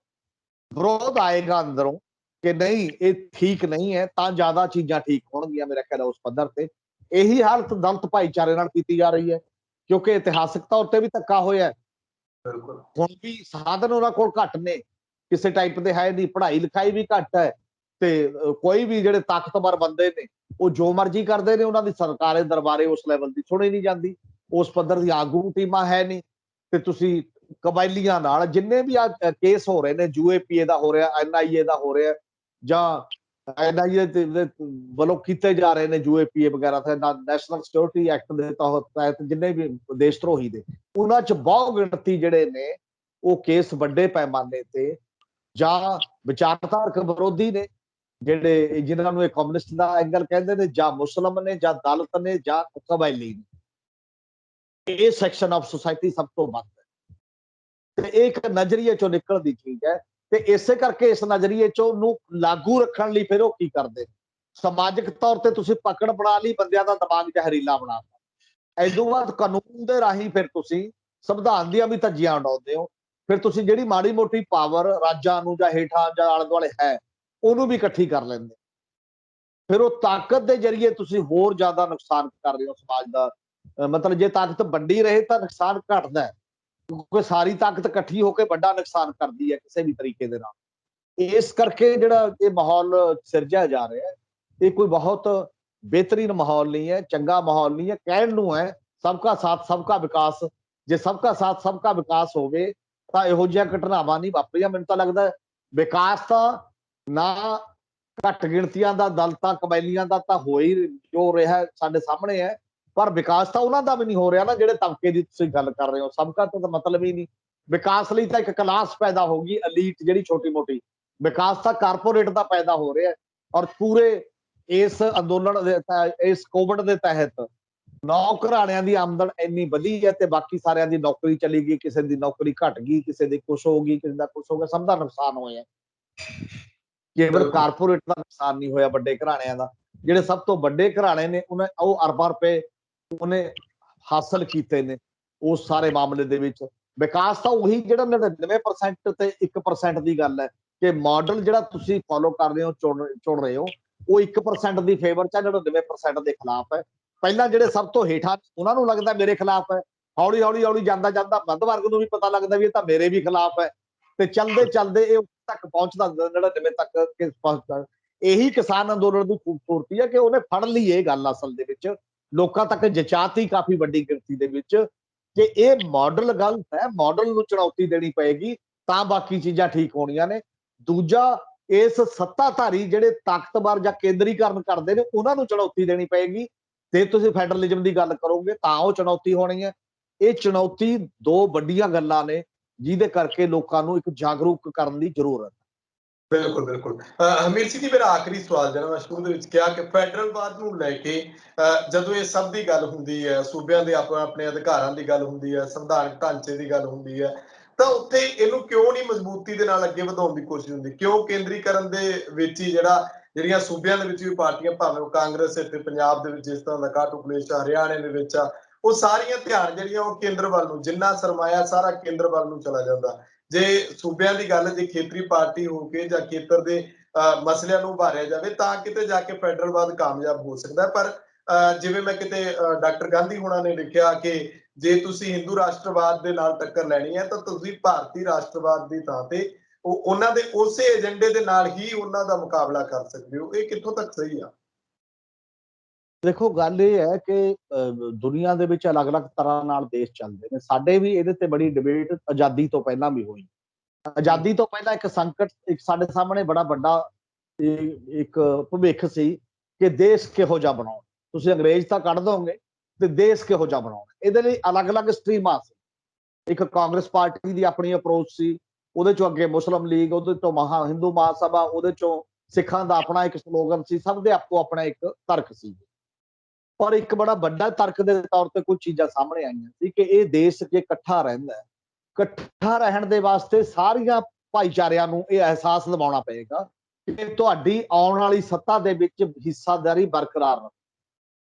ਵਿਰੋਧ ਆਏਗਾ ਅੰਦਰੋਂ ਕਿ ਨਹੀਂ ਇਹ ਠੀਕ ਨਹੀਂ ਹੈ, ਤਾਂ ਜ਼ਿਆਦਾ ਚੀਜ਼ਾਂ ਠੀਕ ਹੋਣਗੀਆਂ ਮੇਰੇ ਖਿਆਲ ਉਸ ਪੱਧਰ ਤੇ। ਇਹੀ ਹਾਲਤ ਦਲਿਤ ਭਾਈਚਾਰੇ ਨਾਲ ਕੀਤੀ ਜਾ ਰਹੀ ਹੈ, ਕਿਉਂਕਿ ਇਤਿਹਾਸਕ ਤੌਰ ਤੇ ਵੀ ਧੱਕਾ ਹੋਇਆ। ਹੁਣ ਵੀ ਸਾਧਨ ਉਹਨਾਂ ਕੋਲ ਘੱਟ ਨੇ, ਕਿਸੇ ਟਾਈਪ ਦੇ ਹੈ ਨਹੀਂ, ਪੜ੍ਹਾਈ ਲਿਖਾਈ ਵੀ ਘੱਟ ਹੈ, ਤੇ ਕੋਈ ਵੀ ਜਿਹੜੇ ਤਾਕਤਵਰ ਬੰਦੇ ਨੇ ਉਹ ਜੋ ਮਰਜ਼ੀ ਕਰਦੇ ਨੇ, ਉਹਨਾਂ ਦੀ ਸਰਕਾਰੇ ਦਰਬਾਰੇ ਉਸ ਲੈਵਲ ਦੀ ਸੁਣੀ ਨਹੀਂ ਜਾਂਦੀ, ਉਸ ਪੱਧਰ ਦੀ ਆਗੂ ਟੀਮਾਂ ਹੈ ਨਹੀਂ। ਤੇ ਤੁਸੀਂ ਕਬਾਇਲੀਆਂ ਨਾਲ ਜਿੰਨੇ ਵੀ ਕੇਸ ਹੋ ਰਹੇ ਨੇ, UAPA ਦਾ ਹੋ ਰਿਹਾ, NIA ਦਾ ਹੋ ਰਿਹਾ, ਜਾਂ NIA ਵੱਲੋਂ ਕੀਤੇ ਜਾ ਰਹੇ ਨੇ UAPA ਵਗੈਰਾ ਤੇ ਨੈਸ਼ਨਲ ਸਿਕਿਉਰਿਟੀ ਐਕਟ ਦੇ ਤਹਿਤ ਜਿੰਨੇ ਵੀ ਦੇਸ਼ ਧਰੋਹੀ ਦੇ, ਉਹਨਾਂ ਚ ਬਹੁ ਗਿਣਤੀ ਜਿਹੜੇ ਨੇ ਉਹ ਕੇਸ ਵੱਡੇ ਪੈਮਾਨੇ ਤੇ ਜਾਂ ਵਿਚਾਰਧਾਰਕ ਵਿਰੋਧੀ ਨੇ, ਜਿਹੜੇ ਜਿਨ੍ਹਾਂ ਨੂੰ ਇਹ ਕਮਿਊਨਿਸਟ ਦਾ ਐਂਗਲ ਕਹਿੰਦੇ ਨੇ, ਜਾਂ ਮੁਸਲਮ ਨੇ, ਜਾਂ ਦਲਿਤ ਨੇ, ਜਾਂ ਕਬਾਇਲੀ ਨੇ। ਇਹ ਸੈਕਸ਼ਨ ਆਫ ਸੁਸਾਇਟੀ ਸਭ ਤੋਂ ਵੱਧ ਹੈ, ਤੇ ਇਹ ਇੱਕ ਨਜ਼ਰੀਏ ਚੋਂ ਨਿਕਲਦੀ ਚੀਜ਼ ਹੈ। ਤੇ ਇਸੇ ਕਰਕੇ ਇਸ ਨਜ਼ਰੀਏ ਚੋਂ ਨੂੰ ਲਾਗੂ ਰੱਖਣ ਲਈ ਫਿਰ ਉਹ ਕੀ ਕਰਦੇ, ਸਮਾਜਿਕ ਤੌਰ ਤੇ ਤੁਸੀਂ ਪਕੜ ਬਣਾ ਲਈ, ਬੰਦਿਆਂ ਦਾ ਦਿਮਾਗ ਜ਼ਹਿਰੀਲਾ ਬਣਾਤਾ। ਇਸ ਤੋਂ ਬਾਅਦ ਕਾਨੂੰਨ ਦੇ ਰਾਹੀਂ ਫਿਰ ਤੁਸੀਂ ਸੰਵਿਧਾਨ ਦੀਆਂ ਵੀ ਧੱਜੀਆਂ ਉਡਾਉਂਦੇ ਹੋ। ਫਿਰ ਤੁਸੀਂ ਜਿਹੜੀ ਮਾੜੀ ਮੋਟੀ ਪਾਵਰ ਰਾਜਾਂ ਨੂੰ ਜਾਂ ਹੇਠਾਂ ਜਾਂ ਆਲੇ ਦੁਆਲੇ ਹੈ, ਉਹਨੂੰ ਵੀ ਇਕੱਠੀ ਕਰ ਲੈਂਦੇ। ਫਿਰ ਉਹ ਤਾਕਤ ਦੇ ਜ਼ਰੀਏ ਤੁਸੀਂ ਹੋਰ ਜ਼ਿਆਦਾ ਨੁਕਸਾਨ ਕਰ ਰਹੇ ਹੋ ਸਮਾਜ ਦਾ। ਮਤਲਬ ਜੇ ਤਾਕਤ ਵੱਡੀ ਰਹੇ ਤਾਂ ਨੁਕਸਾਨ ਘਟਦਾ ਹੈ, ਕਿਉਂਕਿ ਸਾਰੀ ਤਾਕਤ ਇਕੱਠੀ ਹੋ ਕੇ ਵੱਡਾ ਨੁਕਸਾਨ ਕਰਦੀ ਹੈ ਕਿਸੇ ਵੀ ਤਰੀਕੇ ਦੇ ਨਾਲ। ਇਸ ਕਰਕੇ ਜਿਹੜਾ ਇਹ ਮਾਹੌਲ ਸਿਰਜਿਆ ਜਾ ਰਿਹਾ ਹੈ, ਇਹ ਕੋਈ ਬਹੁਤ ਬਿਹਤਰੀਨ ਮਾਹੌਲ ਨਹੀਂ ਹੈ, ਚੰਗਾ ਮਾਹੌਲ ਨਹੀਂ ਹੈ। ਕਹਿਣ ਨੂੰ ਹੈ ਸਬਕਾ ਸਾਥ ਸਬਕਾ ਵਿਕਾਸ, ਜੇ ਸਬਕਾ ਸਾਥ ਸਬਕਾ ਵਿਕਾਸ ਹੋਵੇ ਤਾਂ ਇਹੋ ਜਿਹੀਆਂ ਘਟਨਾਵਾਂ ਨਹੀਂ ਵਾਪਰੀਆਂ। ਮੈਨੂੰ ਤਾਂ ਲੱਗਦਾ ਵਿਕਾਸ ਤਾਂ ਨਾ ਘੱਟ ਗਿਣਤੀਆਂ ਦਾ, ਦਲਿਤਾਂ ਕਬਾਇਲੀਆਂ ਦਾ ਤਾਂ ਹੋ ਹੀ ਜੋ ਰਿਹਾ ਸਾਡੇ ਸਾਹਮਣੇ ਹੈ, ਪਰ ਵਿਕਾਸ ਤਾਂ ਉਹਨਾਂ ਦਾ ਵੀ ਨਹੀਂ ਹੋ ਰਿਹਾ ਨਾ ਜਿਹੜੇ ਤਬਕੇ ਦੀ ਤੁਸੀਂ ਗੱਲ ਕਰ ਰਹੇ ਹੋ। ਸਬਕਾ ਤਾਂ ਮਤਲਬ ਹੀ ਨਹੀਂ। ਵਿਕਾਸ ਲਈ ਤਾਂ ਇੱਕ ਕਲਾਸ ਪੈਦਾ ਹੋਗੀ, ਅਲੀਟ ਜਿਹੜੀ ਛੋਟੀ ਮੋਟੀ, ਵਿਕਾਸ ਤਾਂ ਕਾਰਪੋਰੇਟ ਦਾ ਪੈਦਾ ਹੋ ਰਿਹਾ ਹੈ। ਔਰ ਪੂਰੇ ਇਸ ਅੰਦੋਲਨ ਦੇ ਇਸ ਕੋਵਿਡ ਦੇ ਤਹਿਤ ਨੌਕਰਾਣਿਆਂ ਦੀ ਆਮਦਨ ਇੰਨੀ ਵਧੀ ਹੈ ਤੇ ਬਾਕੀ ਸਾਰਿਆਂ ਦੀ ਨੌਕਰੀ ਚਲੀ ਗਈ, ਕਿਸੇ ਦੀ ਨੌਕਰੀ ਘਟ ਗਈ, ਕਿਸੇ ਦੀ ਕੁਛ ਹੋ ਗਈ, ਕਿਸੇ ਦਾ ਕੁਛ ਹੋ ਗਿਆ, ਸਭ ਦਾ ਨੁਕਸਾਨ ਹੋਇਆ। ਕੇਵਲ ਬਿਲਕੁਲ ਕਾਰਪੋਰੇਟ ਦਾ ਨੁਕਸਾਨ ਨਹੀਂ ਹੋਇਆ, ਵੱਡੇ ਘਰਾਣਿਆਂ ਦਾ। ਜਿਹੜੇ ਸਭ ਤੋਂ ਵੱਡੇ ਘਰਾਣੇ ਨੇ ਉਹ ਅਰਬਾਂ ਰੁਪਏ ਉਹਨੇ ਹਾਸਲ ਕੀਤੇ ਨੇ ਉਸ ਸਾਰੇ ਮਾਮਲੇ ਦੇ ਵਿੱਚ। ਵਿਕਾਸ ਤਾਂ ਉਹੀ ਜਿਹੜਾ 99% ਤੇ 1% ਦੀ ਗੱਲ ਹੈ ਕਿ ਮਾਡਲ ਜਿਹੜਾ ਤੁਸੀਂ ਫੋਲੋ ਕਰ ਰਹੇ ਹੋ, ਚੁਣ ਰਹੇ ਹੋ, ਉਹ 1% ਦੀ ਫੇਵਰ ਚ 99% ਦੇ ਖਿਲਾਫ ਹੈ। ਪਹਿਲਾਂ ਜਿਹੜੇ ਸਭ ਤੋਂ ਹੇਠਾਂ ਉਹਨਾਂ ਨੂੰ ਲੱਗਦਾ ਮੇਰੇ ਖਿਲਾਫ ਹੈ, ਹੌਲੀ ਹੌਲੀ ਹੌਲੀ ਜਾਂਦਾ ਜਾਂਦਾ ਮੱਧ ਵਰਗ ਨੂੰ ਵੀ ਪਤਾ ਲੱਗਦਾ ਵੀ ਇਹ ਤਾਂ ਮੇਰੇ ਵੀ ਖਿਲਾਫ ਹੈ, ਤੇ ਚਲਦੇ ਚਲਦੇ ਇਹ ਤੱਕ ਪਹੁੰਚਦਾ 99 ਤੱਕ ਪਹੁੰਚਦਾ। ਇਹੀ ਕਿਸਾਨ ਅੰਦੋਲਨ ਦੀ ਖੂਬਸੂਰਤੀ ਹੈ ਕਿ ਉਹਨੇ ਫੜ ਲਈ ਇਹ ਗੱਲ ਅਸਲ ਦੇ ਵਿੱਚ, ਲੋਕਾਂ ਤੱਕ ਜਚਾਤੀ ਕਾਫੀ ਵੱਡੀ ਗਿਣਤੀ ਦੇ ਵਿੱਚ ਕਿ ਇਹ ਮਾਡਲ ਗਲਤ ਹੈ, ਮਾਡਲ ਨੂੰ ਚੁਣੌਤੀ ਦੇਣੀ ਪਏਗੀ ਤਾਂ ਬਾਕੀ ਚੀਜ਼ਾਂ ਠੀਕ ਹੋਣੀਆਂ ਨੇ। ਦੂਜਾ, ਇਸ ਸੱਤਾਧਾਰੀ ਜਿਹੜੇ ਤਾਕਤਵਰ ਜਾਂ ਕੇਂਦਰੀਕਰਨ ਕਰਦੇ ਨੇ ਉਹਨਾਂ ਨੂੰ ਚੁਣੌਤੀ ਦੇਣੀ ਪਏਗੀ। ਤੇ ਤੁਸੀਂ ਫੈਡਰਲਿਜ਼ਮ ਦੀ ਗੱਲ ਕਰੋਗੇ ਤਾਂ ਉਹ ਚੁਣੌਤੀ ਹੋਣੀ ਹੈ। ਇਹ ਚੁਣੌਤੀ ਦੋ ਵੱਡੀਆਂ ਗੱਲਾਂ ਨੇ ਜਿਹਦੇ ਕਰਕੇ ਲੋਕਾਂ ਨੂੰ ਇੱਕ ਜਾਗਰੂਕ ਕਰਨ ਦੀ ਜ਼ਰੂਰਤ ਹੈ। ਬਿਲਕੁਲ ਬਿਲकुल ਹਮੀਰ ਸਿੰਘ ਜੀ, ਮੇਰਾ ਆਖਰੀ ਸਵਾਲ ਜਿਹੜਾ ਮੈਂ ਸ਼ੁਰੂ ਦੇ ਵਿੱਚ ਕਿਹਾ ਕਿ ਫੈਡਰਲਵਾਦ ਨੂੰ ਲੈ ਕੇ ਜਦੋਂ ਇਹ ਸਭ ਦੀ ਗੱਲ ਹੁੰਦੀ ਹੈ, ਸੂਬਿਆਂ ਦੇ ਆਪਣੇ ਆਪਣੇ ਅਧਿਕਾਰਾਂ ਦੀ ਗੱਲ ਹੁੰਦੀ ਹੈ, ਸੰਵਿਧਾਨਕ ਢਾਂਚੇ ਦੀ ਗੱਲ ਹੁੰਦੀ ਹੈ, ਤਾਂ ਉੱਥੇ ਇਹਨੂੰ ਕਿਉਂ ਨਹੀਂ ਮਜ਼ਬੂਤੀ ਦੇ ਨਾਲ ਅੱਗੇ ਵਧਾਉਣ ਦੀ ਕੋਸ਼ਿਸ਼ ਹੁੰਦੀ? ਕਿਉਂ ਕੇਂਦਰੀਕਰਨ ਦੇ ਵਿੱਚ ਹੀ ਜਿਹੜੀਆਂ ਸੂਬਿਆਂ ਦੇ ਵਿੱਚ ਵੀ ਪਾਰਟੀਆਂ, ਭਾਵੇਂ ਉਹ ਕਾਂਗਰਸ ਇੱਥੇ ਪੰਜਾਬ ਦੇ ਵਿੱਚ ਜਿਸ ਤਰ੍ਹਾਂ ਦਾ ਕਾਟੂ ਕਲੇਸ਼ ਆ, ਹਰਿਆਣੇ ਦੇ ਵਿੱਚ ਆ, ਉਹ ਸਾਰੀਆਂ ਧਿਆਨ ਜਿਹੜੀਆਂ ਉਹ ਕੇਂਦਰ ਵੱਲ ਨੂੰ, ਜਿੰਨਾ ਸਰਮਾਇਆ ਸਾਰਾ ਕੇਂਦਰ ਵੱਲ ਨੂੰ ਚਲਾ ਜਾਂਦਾ। ਜੇ ਸੂਬਿਆਂ ਦੀ ਗੱਲ, ਜੇ ਖੇਤਰੀ ਪਾਰਟੀ ਹੋ ਕੇ ਜਾਂ ਖੇਤਰ ਦੇ ਮਸਲਿਆਂ ਨੂੰ ਉਭਾਰਿਆ ਜਾਵੇ ਤਾਂ ਕਿਤੇ ਜਾ ਕੇ ਫੈਡਰਲਵਾਦ ਕਾਮਯਾਬ ਹੋ ਸਕਦਾ ਹੈ। ਪਰ ਜਿਵੇਂ ਮੈਂ ਕਿਤੇ ਡਾਕਟਰ ਗਾਂਧੀ ਹੋਣਾ ਨੇ ਲਿਖਿਆ ਕਿ ਜੇ ਤੁਸੀਂ ਹਿੰਦੂ ਰਾਸ਼ਟਰਵਾਦ ਦੇ ਨਾਲ ਟੱਕਰ ਲੈਣੀ ਹੈ ਤਾਂ ਤੁਸੀਂ ਭਾਰਤੀ ਰਾਸ਼ਟਰਵਾਦ ਦੀ ਥਾਂ ਤੇ ਉਹਨਾਂ ਦੇ ਉਸੇ ਏਜੰਡੇ ਦੇ ਨਾਲ ਹੀ ਉਹਨਾਂ ਦਾ ਮੁਕਾਬਲਾ ਕਰ ਸਕਦੇ ਹੋ। ਇਹ ਕਿੱਥੋਂ ਤੱਕ ਸਹੀ ਆ? ਦੇਖੋ, ਗੱਲ ਇਹ ਹੈ ਕਿ ਦੁਨੀਆ ਦੇ ਵਿੱਚ ਅਲੱਗ-ਅਲੱਗ ਤਰ੍ਹਾਂ ਨਾਲ ਦੇਸ਼ ਚੱਲਦੇ ਨੇ। ਸਾਡੇ ਵੀ ਇਹਦੇ ਤੇ ਬੜੀ ਡਿਬੇਟ ਆਜ਼ਾਦੀ ਤੋਂ ਪਹਿਲਾਂ ਵੀ ਹੋਈ। ਆਜ਼ਾਦੀ ਤੋਂ ਪਹਿਲਾਂ ਇੱਕ ਸੰਕਟ, ਇੱਕ ਸਾਡੇ ਸਾਹਮਣੇ ਬੜਾ ਵੱਡਾ ਇੱਕ ਭਵਿੱਖ ਸੀ ਕਿ ਦੇਸ਼ ਕਿਹੋ ਜਿਹਾ ਬਣਾਉਣਾ। ਤੁਸੀਂ ਅੰਗਰੇਜ਼ ਤਾਂ ਕੱਢ ਦੋਗੇ ਤੇ ਦੇਸ਼ ਕਿਹੋ ਜਿਹਾ ਬਣਾਉਣਾ, ਇਹਦੇ ਲਈ ਅਲੱਗ-ਅਲੱਗ ਸਟਰੀਮਾਂ ਸੀ। ਇੱਕ ਕਾਂਗਰਸ ਪਾਰਟੀ ਦੀ ਆਪਣੀ ਅਪਰੋਚ ਸੀ, ਉਹਦੇ ਚੋਂ ਅੱਗੇ ਮੁਸਲਿਮ ਲੀਗ, ਉਹਦੇ ਤੋਂ ਹਿੰਦੂ ਮਹਾਸਭਾ, ਉਹਦੇ ਚੋਂ ਸਿੱਖਾਂ ਦਾ ਆਪਣਾ ਇੱਕ ਸਲੋਗਨ ਸੀ। ਸਭ ਦੇ ਆਪੋ ਆਪਣਾ ਇੱਕ ਤਰਕ ਸੀ। ਪਰ ਇੱਕ ਬੜਾ ਵੱਡਾ ਤਰਕ ਦੇ ਤੌਰ ਤੇ ਕੁਝ ਚੀਜ਼ਾਂ ਸਾਹਮਣੇ ਆਈਆਂ ਸੀ ਕਿ ਇਹ ਦੇਸ਼ ਜੇ ਇਕੱਠਾ ਰਹਿੰਦਾ ਹੈ, ਇਕੱਠਾ ਰਹਿਣ ਦੇ ਵਾਸਤੇ ਸਾਰੀਆਂ ਭਾਈਚਾਰਿਆਂ ਨੂੰ ਇਹ ਅਹਿਸਾਸ ਦਿਵਾਉਣਾ ਪਏਗਾ ਕਿ ਤੁਹਾਡੀ ਆਉਣ ਵਾਲੀ ਸੱਤਾ ਦੇ ਵਿੱਚ ਹਿੱਸਾਦਾਰੀ ਬਰਕਰਾਰ ਰੱਖੋ,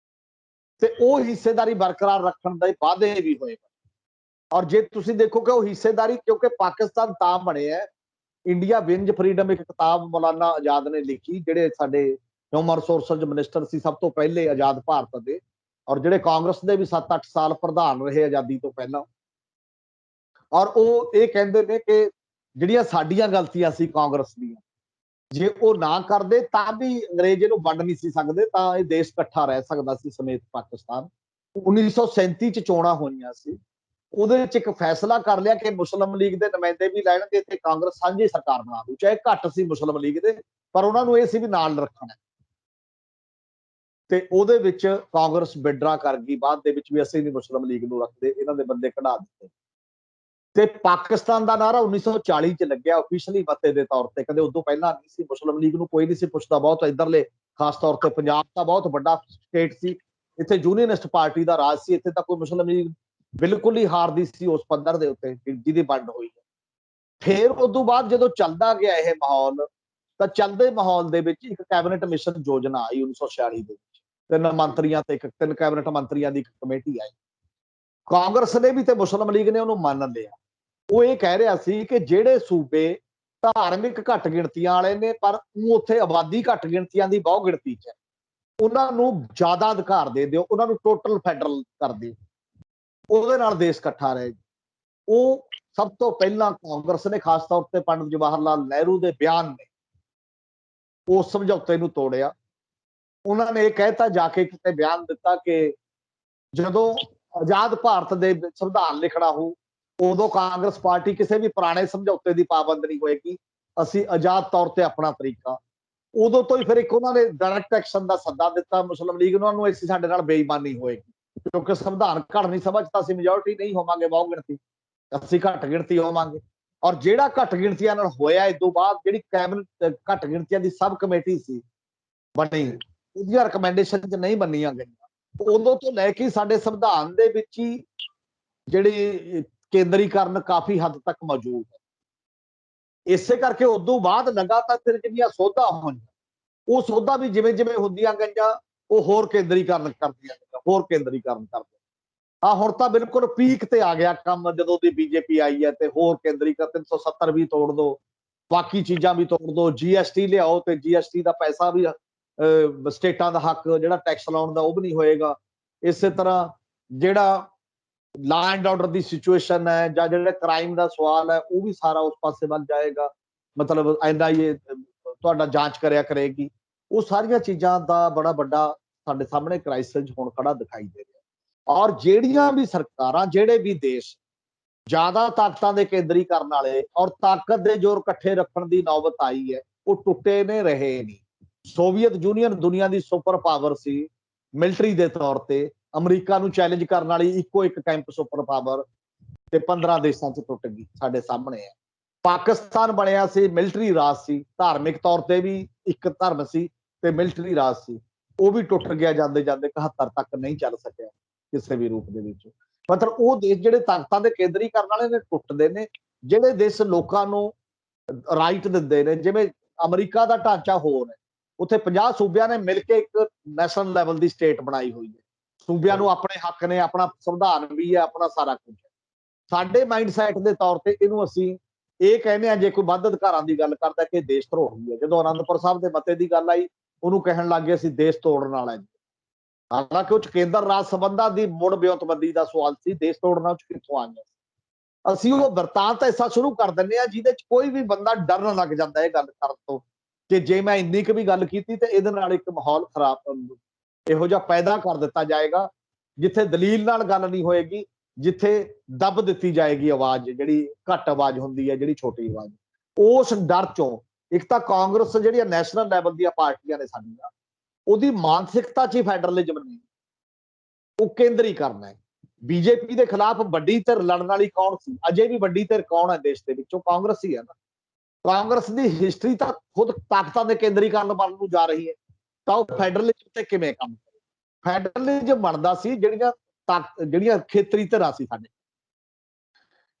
ਤੇ ਉਹ ਹਿੱਸੇਦਾਰੀ ਬਰਕਰਾਰ ਰੱਖਣ ਦੇ ਵਾਅਦੇ ਵੀ ਹੋਏਗਾ। ਔਰ ਜੇ ਤੁਸੀਂ ਦੇਖੋ ਕਿ ਉਹ ਹਿੱਸੇਦਾਰੀ, ਕਿਉਂਕਿ ਪਾਕਿਸਤਾਨ ਤਾਂ ਬਣਿਆ, ਇੰਡੀਆ ਵਿਨਜ ਫਰੀडम ਇੱਕ ਕਿਤਾਬ ਮੌਲਾਨਾ ਆਜ਼ਾਦ ਨੇ ਲਿਖੀ, ਜਿਹੜੇ ਸਾਡੇ ਹਿਊਮਨ ਰਿਸੋਰਸਜ਼ ਮਿਨਿਸਟਰ ਸੀ ਸਭ ਤੋਂ ਪਹਿਲੇ ਆਜ਼ਾਦ ਭਾਰਤ ਦੇ, ਔਰ ਜਿਹੜੇ ਕਾਂਗਰਸ ਦੇ ਵੀ 7-8 ਸਾਲ ਪ੍ਰਧਾਨ ਰਹੇ ਆਜ਼ਾਦੀ ਤੋਂ ਪਹਿਲਾਂ। ਔਰ ਉਹ ਇਹ ਕਹਿੰਦੇ ਨੇ ਕਿ ਜਿਹੜੀਆਂ ਸਾਡੀਆਂ ਗਲਤੀਆਂ ਸੀ ਕਾਂਗਰਸ ਦੀਆਂ, ਜੇ ਉਹ ਨਾ ਕਰਦੇ ਤਾਂ ਵੀ ਅੰਗਰੇਜ਼ ਇਹਨੂੰ ਵੰਡ ਨਹੀਂ ਸੀ ਸਕਦੇ, ਤਾਂ ਇਹ ਦੇਸ਼ ਇਕੱਠਾ ਰਹਿ ਸਕਦਾ ਸੀ ਸਮੇਤ ਪਾਕਿਸਤਾਨ। 1937 ਚ ਚੋਣਾਂ ਹੋਈਆਂ ਸੀ, ਉਹਦੇ ਵਿੱਚ ਇੱਕ ਫੈਸਲਾ ਕਰ ਲਿਆ ਕਿ ਮੁਸਲਿਮ ਲੀਗ ਦੇ ਨੁਮਾਇੰਦੇ ਵੀ ਲੈਣਗੇ ਤੇ ਕਾਂਗਰਸ ਸਾਂਝੀ ਸਰਕਾਰ ਬਣਾ ਦੂ। ਚਾਹੇ ਘੱਟ ਸੀ ਮੁਸਲਿਮ ਲੀਗ ਦੇ, ਪਰ ਉਹਨਾਂ ਨੂੰ ਇਹ ਸੀ ਵੀ ਨਾਲ ਰੱਖਣਾ। ਤੇ ਉਹਦੇ ਵਿੱਚ ਕਾਂਗਰਸ ਵਿਡਰਾ ਕਰ ਗਈ ਬਾਅਦ ਦੇ ਵਿੱਚ ਵੀ, ਅਸੀਂ ਨਹੀਂ ਮੁਸਲਿਮ ਲੀਗ ਨੂੰ ਰੱਖਦੇ, ਇਹਨਾਂ ਦੇ ਬੰਦੇ ਕਢਾ ਦਿੱਤੇ। ਤੇ ਪਾਕਿਸਤਾਨ ਦਾ ਨਾਰਾ 1940 ਚ ਲੱਗਿਆ ਆਫੀਸ਼ੀਅਲੀ ਮਤੇ ਦੇ ਤੌਰ ਤੇ, ਕਦੇ ਉਦੋਂ ਪਹਿਲਾਂ ਨਹੀਂ ਸੀ। ਮੁਸਲਿਮ ਲੀਗ ਨੂੰ ਕੋਈ ਨਹੀਂ ਸੀ ਪੁੱਛਦਾ, ਬਹੁਤ ਇਧਰਲੇ ਖਾਸ ਤੌਰ ਤੇ ਪੰਜਾਬ ਦਾ ਬਹੁਤ ਵੱਡਾ ਸਟੇਟ ਸੀ, ਇੱਥੇ ਯੂਨੀਅਨਿਸਟ ਪਾਰਟੀ ਦਾ ਰਾਜ ਸੀ, ਇੱਥੇ ਤਾਂ ਕੋਈ ਮੁਸਲਿਮ ਲੀਗ ਬਿਲਕੁਲ ਹੀ ਹਾਰਦੀ ਸੀ ਉਸ ਪੱਧਰ ਦੇ ਉੱਤੇ ਜਿਹਦੀ ਵੰਡ ਹੋਈ ਹੈ। ਫਿਰ ਉਦੋਂ ਬਾਅਦ ਜਦੋਂ ਚੱਲਦਾ ਗਿਆ ਇਹ ਮਾਹੌਲ, ਤਾਂ ਚੱਲਦੇ ਮਾਹੌਲ ਦੇ ਵਿੱਚ ਇੱਕ ਕੈਬਨਿਟ ਮਿਸ਼ਨ ਯੋਜਨਾ ਆਈ 1946 ਦੇ ਵਿੱਚ, ਤਿੰਨ ਕੈਬਨਿਟ ਮੰਤਰੀਆਂ ਦੀ ਇੱਕ ਕਮੇਟੀ ਆਈ। ਕਾਂਗਰਸ ਨੇ ਵੀ ਤੇ ਮੁਸਲਿਮ ਲੀਗ ਨੇ ਉਹਨੂੰ ਮੰਨ ਲਿਆ। ਉਹ ਇਹ ਕਹਿ ਰਿਹਾ ਸੀ ਕਿ ਜਿਹੜੇ ਸੂਬੇ ਧਾਰਮਿਕ ਘੱਟ ਗਿਣਤੀਆਂ ਵਾਲੇ ਨੇ ਪਰ ਉੱਥੇ ਆਬਾਦੀ ਘੱਟ ਗਿਣਤੀਆਂ ਦੀ ਬਹੁ ਗਿਣਤੀ ਚ ਹੈ, ਉਹਨਾਂ ਨੂੰ ਜ਼ਿਆਦਾ ਅਧਿਕਾਰ ਦੇ ਦਿਓ, ਉਹਨਾਂ ਨੂੰ ਟੋਟਲ ਫੈਡਰਲ ਕਰ ਦਿਓ, ਉਹਦੇ ਨਾਲ ਦੇਸ਼ ਇਕੱਠਾ ਰਹੇ। ਉਹ ਸਭ ਤੋਂ ਪਹਿਲਾਂ ਕਾਂਗਰਸ ਨੇ, ਖਾਸ ਤੌਰ ਤੇ ਪੰਡਿਤ ਜਵਾਹਰ ਲਾਲ ਨਹਿਰੂ ਦੇ ਬਿਆਨ ਨੇ ਉਸ ਸਮਝੌਤੇ ਨੂੰ ਤੋੜਿਆ। ਉਹਨਾਂ ਨੇ ਇਹ ਕਹਿਤਾ, ਜਾ ਕੇ ਕਿਤੇ ਬਿਆਨ ਦਿੱਤਾ ਕਿ ਜਦੋਂ ਆਜ਼ਾਦ ਭਾਰਤ ਦੇ ਸੰਵਿਧਾਨ ਲਿਖਣਾ ਹੋ, ਉਦੋਂ ਕਾਂਗਰਸ ਪਾਰਟੀ ਕਿਸੇ ਵੀ ਪੁਰਾਣੇ ਸਮਝੌਤੇ ਦੀ ਪਾਬੰਦ ਨਹੀਂ ਹੋਏਗੀ, ਅਸੀਂ ਆਜ਼ਾਦ ਤੌਰ ਤੇ ਆਪਣਾ ਤਰੀਕਾ। ਉਦੋਂ ਤੋਂ ਹੀ ਫਿਰ ਇੱਕ ਉਹਨਾਂ ਨੇ ਡਾਇਰੈਕਟ ਐਕਸ਼ਨ ਦਾ ਸੱਦਾ ਦਿੱਤਾ ਮੁਸਲਿਮ ਲੀਗ ਨੂੰ, ਉਹਨੂੰ ਅਸੀਂ ਸਾਡੇ ਨਾਲ ਬੇਈਮਾਨੀ ਹੋਏਗੀ, ਕਿਉਂਕਿ ਸੰਵਿਧਾਨ ਘੜਨੀ ਸਭਾ ਚ ਤਾਂ ਅਸੀਂ ਮੈਜੋਰਿਟੀ ਨਹੀਂ ਹੋਵਾਂਗੇ, ਬਹੁ ਗਿਣਤੀ, ਅਸੀਂ ਘੱਟ ਗਿਣਤੀ ਹੋਵਾਂਗੇ। ਔਰ ਜਿਹੜਾ ਘੱਟ ਗਿਣਤੀਆਂ ਨਾਲ ਹੋਇਆ ਇਸ ਤੋਂ ਬਾਅਦ ਜਿਹੜੀ ਕੈਬਨਿਟ ਘੱਟ ਗਿਣਤੀਆਂ ਦੀ ਸਬ ਕਮੇਟੀ ਸੀ ਬਣੀ, ਉਹਦੀਆਂ ਰਿਕਮੈਂਡੇਸ਼ਨ ਚ ਨਹੀਂ ਮੰਨੀਆਂ ਗਈਆਂ। ਉਦੋਂ ਤੋਂ ਲੈ ਕੇ ਸਾਡੇ ਸੰਵਿਧਾਨ ਦੇ ਵਿੱਚ ਹੀ ਜਿਹੜੀ ਕੇਂਦਰੀਕਰਨ ਕਾਫੀ ਹੱਦ ਤੱਕ ਮੌਜੂਦ ਹੈ। ਇਸੇ ਕਰਕੇ ਉਦੋਂ ਬਾਅਦ ਲਗਾਤਾਰ ਫਿਰ ਜਿਹੜੀਆਂ ਸੋਧਾਂ ਹੋਈਆਂ, ਉਹ ਸੋਧਾਂ ਵੀ ਜਿਵੇਂ ਜਿਵੇਂ ਹੁੰਦੀਆਂ ਗਈਆਂ ਉਹ ਹੋਰ ਕੇਂਦਰੀਕਰਨ ਕਰਦੀਆਂ ਗਈਆਂ, ਹੋਰ ਕੇਂਦਰੀਕਰਨ ਕਰਦੇ। ਹੁਣ ਤਾਂ ਬਿਲਕੁਲ ਪੀਕ ਤੇ ਆ ਗਿਆ ਕੰਮ ਜਦੋਂ ਦੀ ਬੀਜੇਪੀ ਆਈ ਹੈ, ਤੇ ਹੋਰ ਕੇਂਦਰੀਕਰਨ 370 ਵੀ ਤੋੜ ਦੋ, ਬਾਕੀ ਚੀਜ਼ਾਂ ਵੀ ਤੋੜ ਦੋ, GST ਲਿਆਓ ਤੇ GST ਦਾ ਪੈਸਾ ਵੀ ਸਟੇਟਾਂ ਦਾ ਹੱਕ ਜਿਹੜਾ ਟੈਕਸ ਲਾਉਣ ਦਾ ਉਹ ਵੀ ਨਹੀਂ ਹੋਏਗਾ। ਇਸੇ ਤਰ੍ਹਾਂ ਜਿਹੜਾ law and order the situation ਹੈ ਜਾਂ ਜਿਹੜਾ ਕ੍ਰਾਈਮ ਦਾ ਸਵਾਲ ਹੈ ਉਹ ਵੀ ਸਾਰਾ ਉਸ ਪਾਸੇ ਵੱਲ ਜਾਏਗਾ, ਮਤਲਬ NIA ਤੁਹਾਡਾ ਜਾਂਚ ਕਰਿਆ ਕਰੇਗੀ। ਉਹ ਸਾਰੀਆਂ ਚੀਜ਼ਾਂ ਦਾ ਬੜਾ ਵੱਡਾ ਸਾਡੇ ਸਾਹਮਣੇ ਕ੍ਰਾਈਸਿਸ ਹੁਣ ਖੜਾ ਦਿਖਾਈ ਦੇ ਰਿਹਾ। ਔਰ ਜਿਹੜੀਆਂ ਵੀ ਸਰਕਾਰਾਂ, ਜਿਹੜੇ ਵੀ ਦੇਸ਼ ਜ਼ਿਆਦਾ ਤਾਕਤਾਂ ਦੇ ਕੇਂਦਰੀਕਰਨ ਵਾਲੇ ਔਰ ਤਾਕਤ ਦੇ ਜ਼ੋਰ ਇਕੱਠੇ ਰੱਖਣ ਦੀ ਨੌਬਤ ਆਈ ਹੈ, ਉਹ ਟੁੱਟੇ ਨੇ, ਰਹੇ ਨਹੀਂ। ਸੋਵੀਅਤ ਯੂਨੀਅਨ ਦੁਨੀਆ ਦੀ ਸੁਪਰ ਪਾਵਰ ਸੀ ਮਿਲਟਰੀ ਦੇ ਤੌਰ ਤੇ, ਅਮਰੀਕਾ ਨੂੰ ਚੈਲੰਜ ਕਰਨ ਵਾਲੀ ਇੱਕੋ ਇੱਕ ਕੈਂਪ ਸੁਪਰ ਪਾਵਰ, ਤੇ 15 ਦੇਸ਼ਾਂ 'ਚ ਟੁੱਟ ਗਈ, ਸਾਡੇ ਸਾਹਮਣੇ ਹੈ। ਪਾਕਿਸਤਾਨ ਬਣਿਆ ਸੀ ਮਿਲਟਰੀ ਰਾਜ ਸੀ, ਧਾਰਮਿਕ ਤੌਰ ਤੇ ਵੀ ਇੱਕ ਧਰਮ ਸੀ ਤੇ ਮਿਲਟਰੀ ਰਾਜ ਸੀ, ਉਹ ਵੀ ਟੁੱਟ ਗਿਆ ਜਾਂਦੇ ਜਾਂਦੇ, 71 ਤੱਕ ਨਹੀਂ ਚੱਲ ਸਕਿਆ ਕਿਸੇ ਵੀ ਰੂਪ ਦੇ ਵਿੱਚ। ਮਤਲਬ ਉਹ ਦੇਸ਼ ਜਿਹੜੇ ਤਾਕਤਾਂ ਦੇ ਕੇਂਦਰੀਕਰਨ ਵਾਲੇ ਨੇ ਟੁੱਟਦੇ ਨੇ, ਜਿਹੜੇ ਦੇਸ਼ ਲੋਕਾਂ ਨੂੰ ਰਾਈਟ ਦਿੰਦੇ ਨੇ, ਜਿਵੇਂ ਅਮਰੀਕਾ ਦਾ ਢਾਂਚਾ ਹੋਰ ਹੈ, ਉੱਥੇ 50 ਸੂਬਿਆਂ ਨੇ ਮਿਲ ਕੇ ਇੱਕ ਨੈਸ਼ਨਲ ਲੈਵਲ ਦੀ ਸਟੇਟ ਬਣਾਈ ਹੋਈ ਹੈ, ਸੂਬਿਆਂ ਨੂੰ ਆਪਣੇ ਹੱਕ ਨੇ, ਆਪਣਾ ਸੰਵਿਧਾਨ ਵੀ ਹੈ, ਆਪਣਾ ਸਾਰਾ ਕੁਝ ਹੈ। ਸਾਡੇ ਮਾਈਂਡ ਸੈਟ ਦੇ ਤੌਰ ਤੇ ਇਹਨੂੰ ਅਸੀਂ ਇਹ ਕਹਿੰਦੇ ਆ, ਜੇ ਕੋਈ ਵੱਧ ਅਧਿਕਾਰਾਂ ਦੀ ਗੱਲ ਕਰਦਾ ਕਿ ਦੇਸ਼ ਧਰੋਹੀ ਹੈ। ਜਦੋਂ ਅਨੰਦਪੁਰ ਸਾਹਿਬ ਦੇ ਮਤੇ ਦੀ ਗੱਲ ਆਈ, ਉਹਨੂੰ ਕਹਿਣ ਲੱਗ ਗਏ ਅਸੀਂ ਦੇਸ਼ ਤੋੜਨ ਵਾਲਾ ਜੀ। ਹਾਲਾਂਕਿ ਉਹ ਚ ਕੇਂਦਰ ਰਾਜ ਸੰਬੰਧਾਂ ਦੀ ਮੁੜ ਵਿਉਂਤਬੰਦੀ ਦਾ ਸਵਾਲ ਸੀ, ਦੇਸ਼ ਤੋੜਨਾ ਉਹ ਚ ਕਿੱਥੋਂ ਆ ਗਿਆ। ਅਸੀਂ ਉਹ ਵਰਤਾਂਤ ਐਸਾ ਸ਼ੁਰੂ ਕਰ ਦਿੰਦੇ ਆ ਜਿਹਦੇ ਚ ਕੋਈ ਵੀ ਬੰਦਾ ਡਰਨ ਲੱਗ ਜਾਂਦਾ ਇਹ ਗੱਲ ਕਰਨ ਤੋਂ, ਕਿ ਜੇ ਮੈਂ ਇੰਨੀ ਕੁ ਵੀ ਗੱਲ ਕੀਤੀ ਤੇ ਇਹਦੇ ਨਾਲ ਇੱਕ ਮਾਹੌਲ ਖਰਾਬ ਇਹੋ ਜਿਹਾ ਪੈਦਾ ਕਰ ਦਿੱਤਾ ਜਾਏਗਾ, ਜਿੱਥੇ ਦਲੀਲ ਨਾਲ ਗੱਲ ਨਹੀਂ ਹੋਏਗੀ, ਜਿੱਥੇ ਦੱਬ ਦਿੱਤੀ ਜਾਏਗੀ ਆਵਾਜ਼, ਜਿਹੜੀ ਘੱਟ ਆਵਾਜ਼ ਹੁੰਦੀ ਹੈ, ਜਿਹੜੀ ਛੋਟੀ ਆਵਾਜ਼। ਉਸ ਡਰ ਚੋਂ ਇੱਕ ਤਾਂ ਕਾਂਗਰਸ ਜਿਹੜੀਆਂ ਨੈਸ਼ਨਲ ਲੈਵਲ ਦੀਆਂ ਪਾਰਟੀਆਂ ਨੇ ਸਾਡੀਆਂ, ਉਹਦੀ ਮਾਨਸਿਕਤਾ 'ਚ ਹੀ ਫੈਡਰਲਿਜ਼ਮ ਨਹੀਂ, ਉਹ ਕੇਂਦਰੀਕਰਨ ਹੈ। ਬੀਜੇਪੀ ਦੇ ਖਿਲਾਫ ਵੱਡੀ ਧਿਰ ਲੜਨ ਵਾਲੀ ਕੌਣ ਸੀ? ਅਜੇ ਵੀ ਵੱਡੀ ਧਿਰ ਕੌਣ ਹੈ ਦੇਸ਼ ਦੇ ਵਿੱਚੋਂ? ਕਾਂਗਰਸ ਹੀ ਹੈ ਨਾ। ਕਾਂਗਰਸ ਦੀ ਹਿਸਟਰੀ ਤਾਂ ਖੁਦ ਤਾਕਤਾਂ ਦੇ ਕੇਂਦਰੀਕਰਨ ਵੱਲ ਨੂੰ ਜਾ ਰਹੀ ਹੈ, ਤਾਂ ਉਹ ਫੈਡਰਲਿਜ਼ਮ ਤੇ ਕਿਵੇਂ ਕੰਮ ਕਰੇ? ਫੈਡਰਲਿਜ਼ਮ ਬਣਦਾ ਸੀ ਜਿਹੜੀਆਂ ਖੇਤਰੀ ਧਿਰਾਂ ਸੀ ਸਾਡੇ।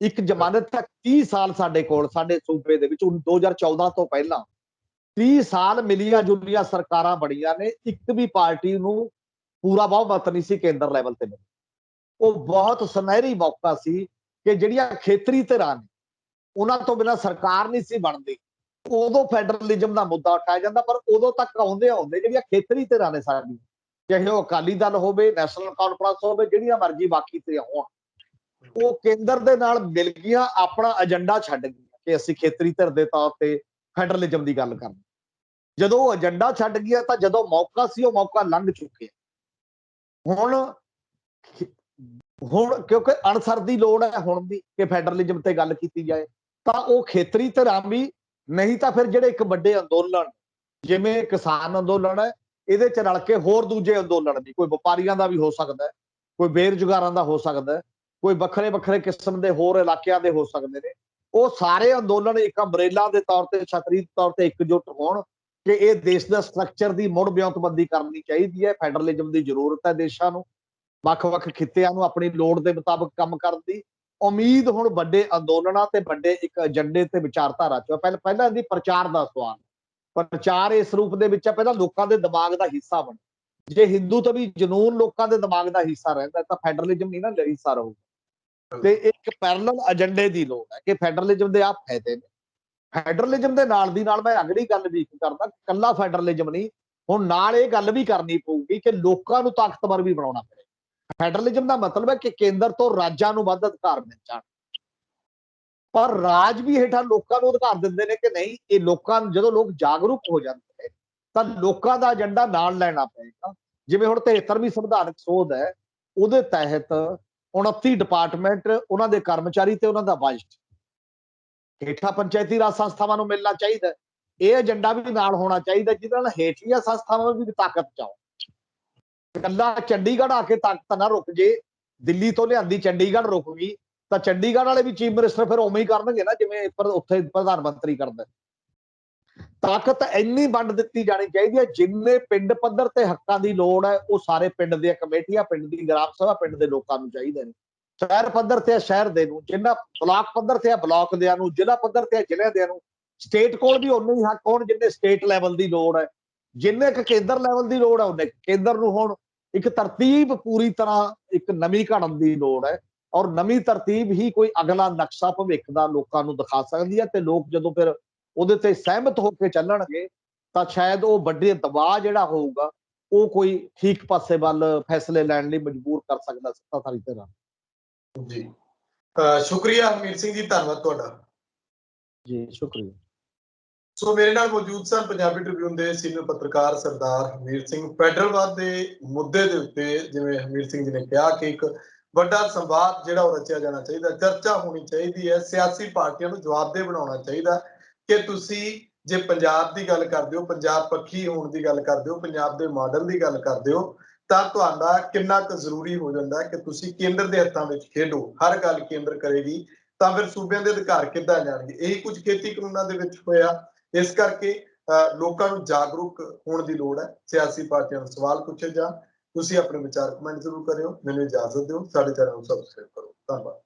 ਇੱਕ ਜ਼ਮਾਨੇ ਤੱਕ 30 ਸਾਲ ਸਾਡੇ ਕੋਲ, ਸਾਡੇ ਸੂਬੇ ਦੇ ਵਿੱਚ 2014 ਤੋਂ ਪਹਿਲਾਂ 30 ਸਾਲ ਮਿਲੀਆਂ ਜੁਲੀਆਂ ਸਰਕਾਰਾਂ ਬਣੀਆਂ ਨੇ, ਇੱਕ ਵੀ ਪਾਰਟੀ ਨੂੰ ਪੂਰਾ ਬਹੁਮਤ ਨਹੀਂ ਸੀ ਕੇਂਦਰ ਲੈਵਲ ਤੇ। ਉਹ ਬਹੁਤ ਸੁਨਹਿਰੀ ਮੌਕਾ ਸੀ ਕਿ ਜਿਹੜੀਆਂ ਖੇਤਰੀ ਧਿਰਾਂ ਨੇ ਉਹਨਾਂ ਤੋਂ ਬਿਨਾਂ ਸਰਕਾਰ ਨਹੀਂ ਸੀ ਬਣਦੀ, ਉਦੋਂ ਫੈਡਰਲਿਜ਼ਮ ਦਾ ਮੁੱਦਾ ਉਠਾਇਆ ਜਾਂਦਾ। ਪਰ ਉਦੋਂ ਤੱਕ ਆਉਂਦੇ ਜਿਹੜੀਆਂ ਖੇਤਰੀ ਧਿਰਾਂ ਨੇ ਸਾਡੀ, ਚਾਹੇ ਉਹ ਅਕਾਲੀ ਦਲ ਹੋਵੇ, ਨੈਸ਼ਨਲ ਕਾਨਫਰੰਸ ਹੋਵੇ, ਜਿਹੜੀਆਂ ਮਰਜ਼ੀ ਬਾਕੀ ਧਿਰਾਂ ਹੋਣ, ਉਹ ਕੇਂਦਰ ਦੇ ਨਾਲ ਮਿਲ ਗਈਆਂ, ਆਪਣਾ ਏਜੰਡਾ ਛੱਡ ਗਈਆਂ ਕਿ ਅਸੀਂ ਖੇਤਰੀ ਧਿਰ ਦੇ ਤੌਰ ਤੇ ਫੈਡਰਲਿਜ਼ਮ ਦੀ ਗੱਲ ਕਰਨੀ। ਜਦੋਂ ਉਹ ਏਜੰਡਾ ਛੱਡ ਗਿਆ ਤਾਂ ਜਦੋਂ ਮੌਕਾ ਸੀ ਉਹ ਮੌਕਾ ਲੰਘ ਚੁੱਕਿਆ। ਹੁਣ ਕਿਉਂਕਿ ਅਨਸਰ ਦੀ ਲੋੜ ਹੈ ਹੁਣ ਵੀ ਕਿ ਫੈਡਰਲਿਜ਼ਮ ਤੇ ਗੱਲ ਕੀਤੀ ਜਾਏ, ਤਾਂ ਉਹ ਖੇਤਰੀ ਧਿਰਾਂ ਵੀ ਨਹੀਂ, ਤਾਂ ਫਿਰ ਜਿਹੜੇ ਇੱਕ ਵੱਡੇ ਅੰਦੋਲਨ ਜਿਵੇਂ ਕਿਸਾਨ ਅੰਦੋਲਨ ਹੈ, ਇਹਦੇ ਚ ਰਲ ਕੇ ਹੋਰ ਦੂਜੇ ਅੰਦੋਲਨ ਵੀ, ਕੋਈ ਵਪਾਰੀਆਂ ਦਾ ਵੀ ਹੋ ਸਕਦਾ, ਕੋਈ ਬੇਰੁਜ਼ਗਾਰਾਂ ਦਾ ਹੋ ਸਕਦਾ, ਕੋਈ ਵੱਖਰੇ ਵੱਖਰੇ ਕਿਸਮ ਦੇ ਹੋਰ ਇਲਾਕਿਆਂ ਦੇ ਹੋ ਸਕਦੇ ਨੇ। ਉਹ ਸਾਰੇ ਅੰਦੋਲਨ ਇੱਕ ਅੰਬਰੇਲਾ ਦੇ ਤੌਰ ਤੇ, ਛਤਰੀ ਦੇ ਤੌਰ ਤੇ ਇਕਜੁੱਟ ਹੋਣ ਕਿ ਇਹ ਦੇਸ਼ ਦਾ ਸਟਰਕਚਰ ਦੀ ਮੁੜ ਵਿਉਂਤਬੰਦੀ ਕਰਨੀ ਚਾਹੀਦੀ ਹੈ। ਫੈਡਰਲਿਜ਼ਮ ਦੀ ਜ਼ਰੂਰਤ ਹੈ ਦੇਸ਼ਾਂ ਨੂੰ, ਵੱਖ-ਵੱਖ ਖਿੱਤਿਆਂ ਨੂੰ ਆਪਣੀ ਲੋੜ ਦੇ ਮੁਤਾਬਕ ਕੰਮ ਕਰਨ ਦੀ। ਉਮੀਦ ਹੁਣ ਵੱਡੇ ਅੰਦੋਲਨਾਂ ਤੇ ਵੱਡੇ ਇੱਕ ਏਜੰਡੇ ਤੇ ਵਿਚਾਰਧਾਰਾ ਚ। ਪਹਿਲਾਂ ਇਹਦੀ ਪ੍ਰਚਾਰ ਦਾ ਸਵਾਲ, ਪ੍ਰਚਾਰ ਇਸ ਰੂਪ ਦੇ ਵਿੱਚ ਹੈ, ਪਹਿਲਾਂ ਲੋਕਾਂ ਦੇ ਦਿਮਾਗ ਦਾ ਹਿੱਸਾ ਬਣ। ਜੇ ਹਿੰਦੂ ਤੋਂ ਵੀ ਜਨੂਨ ਲੋਕਾਂ ਦੇ ਦਿਮਾਗ ਦਾ ਹਿੱਸਾ ਰਹਿੰਦਾ ਤਾਂ ਫੈਡਰਲਿਜ਼ਮ ਨਹੀਂ ਨਾ ਹਿੱਸਾ ਰਹੂਗਾ। ਤੇ ਇੱਕ ਪੈਰਲਲ ਏਜੰਡੇ ਦੀ ਲੋੜ ਹੈ ਕਿ ਫੈਡਰਲਿਜ਼ਮ ਦੇ ਆਪ ਫਾਇਦੇ ਨੇ। ਫੈਡਰਲਿਜ਼ਮ ਦੇ ਨਾਲ ਦੀ ਨਾਲ ਮੈਂ ਅਗਲੀ ਗੱਲ ਵੀ ਕਰਦਾ, ਕੱਲਾ ਫੈਡਰਲਿਜ਼ਮ ਨਹੀਂ, ਹੁਣ ਨਾਲ ਇਹ ਗੱਲ ਵੀ ਕਰਨੀ ਪਊਗੀ ਕਿ ਲੋਕਾਂ ਨੂੰ ਤਾਕਤਵਰ ਵੀ ਬਣਾਉਣਾ ਪਏਗਾ। ਫੈਡਰਲਿਜ਼ਮ ਦਾ ਮਤਲਬ ਹੈ ਕਿ ਕੇਂਦਰ ਤੋਂ ਰਾਜਾਂ ਨੂੰ ਵੱਧ ਅਧਿਕਾਰ ਮਿਲ ਜਾਣ, ਪਰ ਰਾਜ ਵੀ ਹੇਠਾਂ ਲੋਕਾਂ ਨੂੰ ਅਧਿਕਾਰ ਦਿੰਦੇ ਨੇ ਕਿ ਨਹੀਂ। ਇਹ ਲੋਕਾਂ ਨੂੰ, ਜਦੋਂ ਲੋਕ ਜਾਗਰੂਕ ਹੋ ਜਾਂਦੇ ਨੇ ਤਾਂ ਲੋਕਾਂ ਦਾ ਏਜੰਡਾ ਨਾਲ ਲੈਣਾ ਪਏਗਾ। ਜਿਵੇਂ ਹੁਣ 73ਵੀਂ ਸੰਵਿਧਾਨਕ ਸੋਧ ਹੈ, ਉਹਦੇ ਤਹਿਤ 29 ਡਿਪਾਰਟਮੈਂਟ, ਉਹਨਾਂ ਦੇ ਕਰਮਚਾਰੀ ਤੇ ਉਹਨਾਂ ਦਾ ਬਜਟ ਹੇਠਾਂ ਪੰਚਾਇਤੀ ਰਾਜ ਸੰਸਥਾਵਾਂ ਨੂੰ ਮਿਲਣਾ ਚਾਹੀਦਾ। ਇਹ ਏਜੰਡਾ ਵੀ ਨਾਲ ਹੋਣਾ ਚਾਹੀਦਾ ਜਿਹਦੇ ਨਾਲ ਹੇਠਲੀਆਂ ਸੰਸਥਾਵਾਂ ਵੀ ਤਾਕਤ ਚ ਆਉਣ। ਇਕੱਲਾ ਚੰਡੀਗੜ੍ਹ ਆ ਕੇ ਤਾਕਤ ਨਾ ਰੁਕ ਜੇ, ਦਿੱਲੀ ਤੋਂ ਲਿਆਂਦੀ ਚੰਡੀਗੜ੍ਹ ਰੁਕ ਗਈ ਤਾਂ ਚੰਡੀਗੜ੍ਹ ਵਾਲੇ ਵੀ ਚੀਫ ਮਿਨਿਸਟਰ ਫਿਰ ਉਵੇਂ ਹੀ ਕਰਨਗੇ ਨਾ ਜਿਵੇਂ ਉੱਥੇ ਪ੍ਰਧਾਨ ਮੰਤਰੀ ਕਰਦਾ। ਤਾਕਤ ਇੰਨੀ ਵੰਡ ਦਿੱਤੀ ਜਾਣੀ ਚਾਹੀਦੀ ਹੈ, ਜਿੰਨੇ ਪਿੰਡ ਪੱਧਰ ਤੇ ਹੱਕਾਂ ਦੀ ਲੋੜ ਹੈ ਉਹ ਸਾਰੇ ਪਿੰਡ ਦੀਆਂ ਕਮੇਟੀਆਂ, ਪਿੰਡ ਦੀ ਗ੍ਰਾਮ ਸਭਾ, ਪਿੰਡ ਦੇ ਲੋਕਾਂ ਨੂੰ ਚਾਹੀਦੇ ਨੇ। ਸ਼ਹਿਰ ਪੱਧਰ ਤੇ ਸ਼ਹਿਰ ਦੇ ਨੂੰ, ਜਿੰਨਾ ਬਲਾਕ ਪੱਧਰ ਤੇ ਬਲਾਕ ਦਿਆਂ ਨੂੰ, ਜ਼ਿਲ੍ਹਾ ਪੱਧਰ ਤੇ ਜ਼ਿਲ੍ਹੇ ਦਿਆਂ ਨੂੰ। ਸਟੇਟ ਕੋਲ ਵੀ ਉਨੇ ਹੀ ਹੱਕ ਹੋਣ ਜਿੰਨੇ ਸਟੇਟ ਲੈਵਲ ਦੀ ਲੋੜ ਹੈ, ਜਿੰਨੇ ਇੱਕ ਕੇਂਦਰ ਲੈਵਲ ਦੀ ਲੋੜ ਹੈ ਉਹਨੇ ਕੇਂਦਰ ਨੂੰ ਹੁਣ ਇੱਕ ਤਰਤੀਬ ਪੂਰੀ ਤਰ੍ਹਾਂ ਇੱਕ ਨਵੀਂ ਘੜਨ ਦੀ ਲੋੜ ਹੈ। ਔਰ ਨਵੀਂ ਤਰਤੀਬ ਹੀ ਕੋਈ ਅਗਲਾ ਨਕਸ਼ਾ ਭਵਿੱਖ ਦਾ ਲੋਕਾਂ ਨੂੰ ਦਿਖਾ ਸਕਦੀ ਹੈ। ਤੇ ਲੋਕ ਜਦੋਂ ਫਿਰ ਉਹਦੇ ਤੇ ਸਹਿਮਤ ਹੋ ਕੇ ਚੱਲਣਗੇ ਤਾਂ ਸ਼ਾਇਦ ਉਹ ਵੱਡੇ ਦਬਾਅ ਜਿਹੜਾ ਹੋਊਗਾ ਉਹ ਕੋਈ ਠੀਕ ਪਾਸੇ ਵੱਲ ਫੈਸਲੇ ਲੈਣ ਲਈ ਮਜਬੂਰ ਕਰ ਸਕਦਾ ਸੱਤਾਧਾਰੀ ਧਿਰਾਂ। ਜੀ ਸ਼ੁਕਰੀਆ ਹਰਮੀਤ ਸਿੰਘ ਜੀ, ਧੰਨਵਾਦ ਤੁਹਾਡਾ। ਜੀ ਸ਼ੁਕਰੀਆ। ਸੋ ਮੇਰੇ ਨਾਲ ਮੌਜੂਦ ਸਨ ਪੰਜਾਬੀ ਟ੍ਰਿਬਿਊਨ ਦੇ ਸੀਨੀਅਰ ਪੱਤਰਕਾਰ ਸਰਦਾਰ ਹਰਮੀਤ ਸਿੰਘ। ਫੈਡਰਲਵਾਦ ਦੇ ਮੁੱਦੇ ਦੇ ਉੱਤੇ ਜਿਵੇਂ ਹਰਮੀਤ ਸਿੰਘ ਜੀ ਨੇ ਕਿਹਾ ਕਿ ਇੱਕ ਵੱਡਾ ਸੰਵਾਦ ਜਿਹੜਾ ਉਹ ਰਚਿਆ ਜਾਣਾ ਚਾਹੀਦਾ, ਚਰਚਾ ਹੋਣੀ ਚਾਹੀਦੀ ਹੈ, ਸਿਆਸੀ ਪਾਰਟੀਆਂ ਨੂੰ ਜਵਾਬਦੇਹ ਬਣਾਉਣਾ ਚਾਹੀਦਾ ਕਿ ਤੁਸੀਂ ਜੇ ਪੰਜਾਬ ਦੀ ਗੱਲ ਕਰਦੇ ਹੋ, ਪੰਜਾਬ ਪੱਖੀ ਹੋਣ ਦੀ ਗੱਲ ਕਰਦੇ ਹੋ, ਪੰਜਾਬ ਦੇ ਮਾਡਲ ਦੀ ਗੱਲ ਕਰਦੇ ਹੋ, ਤਾਂ ਤੁਹਾਡਾ ਕਿੰਨਾ ਕੁ ਜ਼ਰੂਰੀ ਹੋ ਜਾਂਦਾ ਹੈ ਕਿ ਤੁਸੀਂ ਕੇਂਦਰ ਦੇ ਹੱਥਾਂ ਵਿੱਚ ਖੇਡੋ। ਹਰ ਗੱਲ ਕੇਂਦਰ ਕਰੇਗੀ ਤਾਂ ਫਿਰ ਸੂਬਿਆਂ ਦੇ ਅਧਿਕਾਰ ਕਿੱਦਾਂ ਜਾਣਗੇ। ਇਹੀ ਕੁਝ ਖੇਤੀ ਕਾਨੂੰਨਾਂ ਦੇ ਵਿੱਚ ਹੋਇਆ। ਇਸ ਕਰਕੇ ਲੋਕਾਂ ਨੂੰ ਜਾਗਰੂਕ ਹੋਣ ਦੀ ਲੋੜ ਹੈ। ਸਿਆਸੀ ਪਾਰਟੀਆਂ ਨੂੰ ਸਵਾਲ ਪੁੱਛੇ ਜਾਣ। ਤੁਸੀਂ ਆਪਣੇ ਵਿਚਾਰ ਕਮੈਂਟ ਜ਼ਰੂਰ ਕਰਿਓ। ਮੈਨੂੰ ਇਜਾਜ਼ਤ ਦਿਓ। ਸਾਡੇ ਚੈਨਲ ਨੂੰ ਸਬਸਕ੍ਰਾਈਬ ਕਰੋ। ਧੰਨਵਾਦ।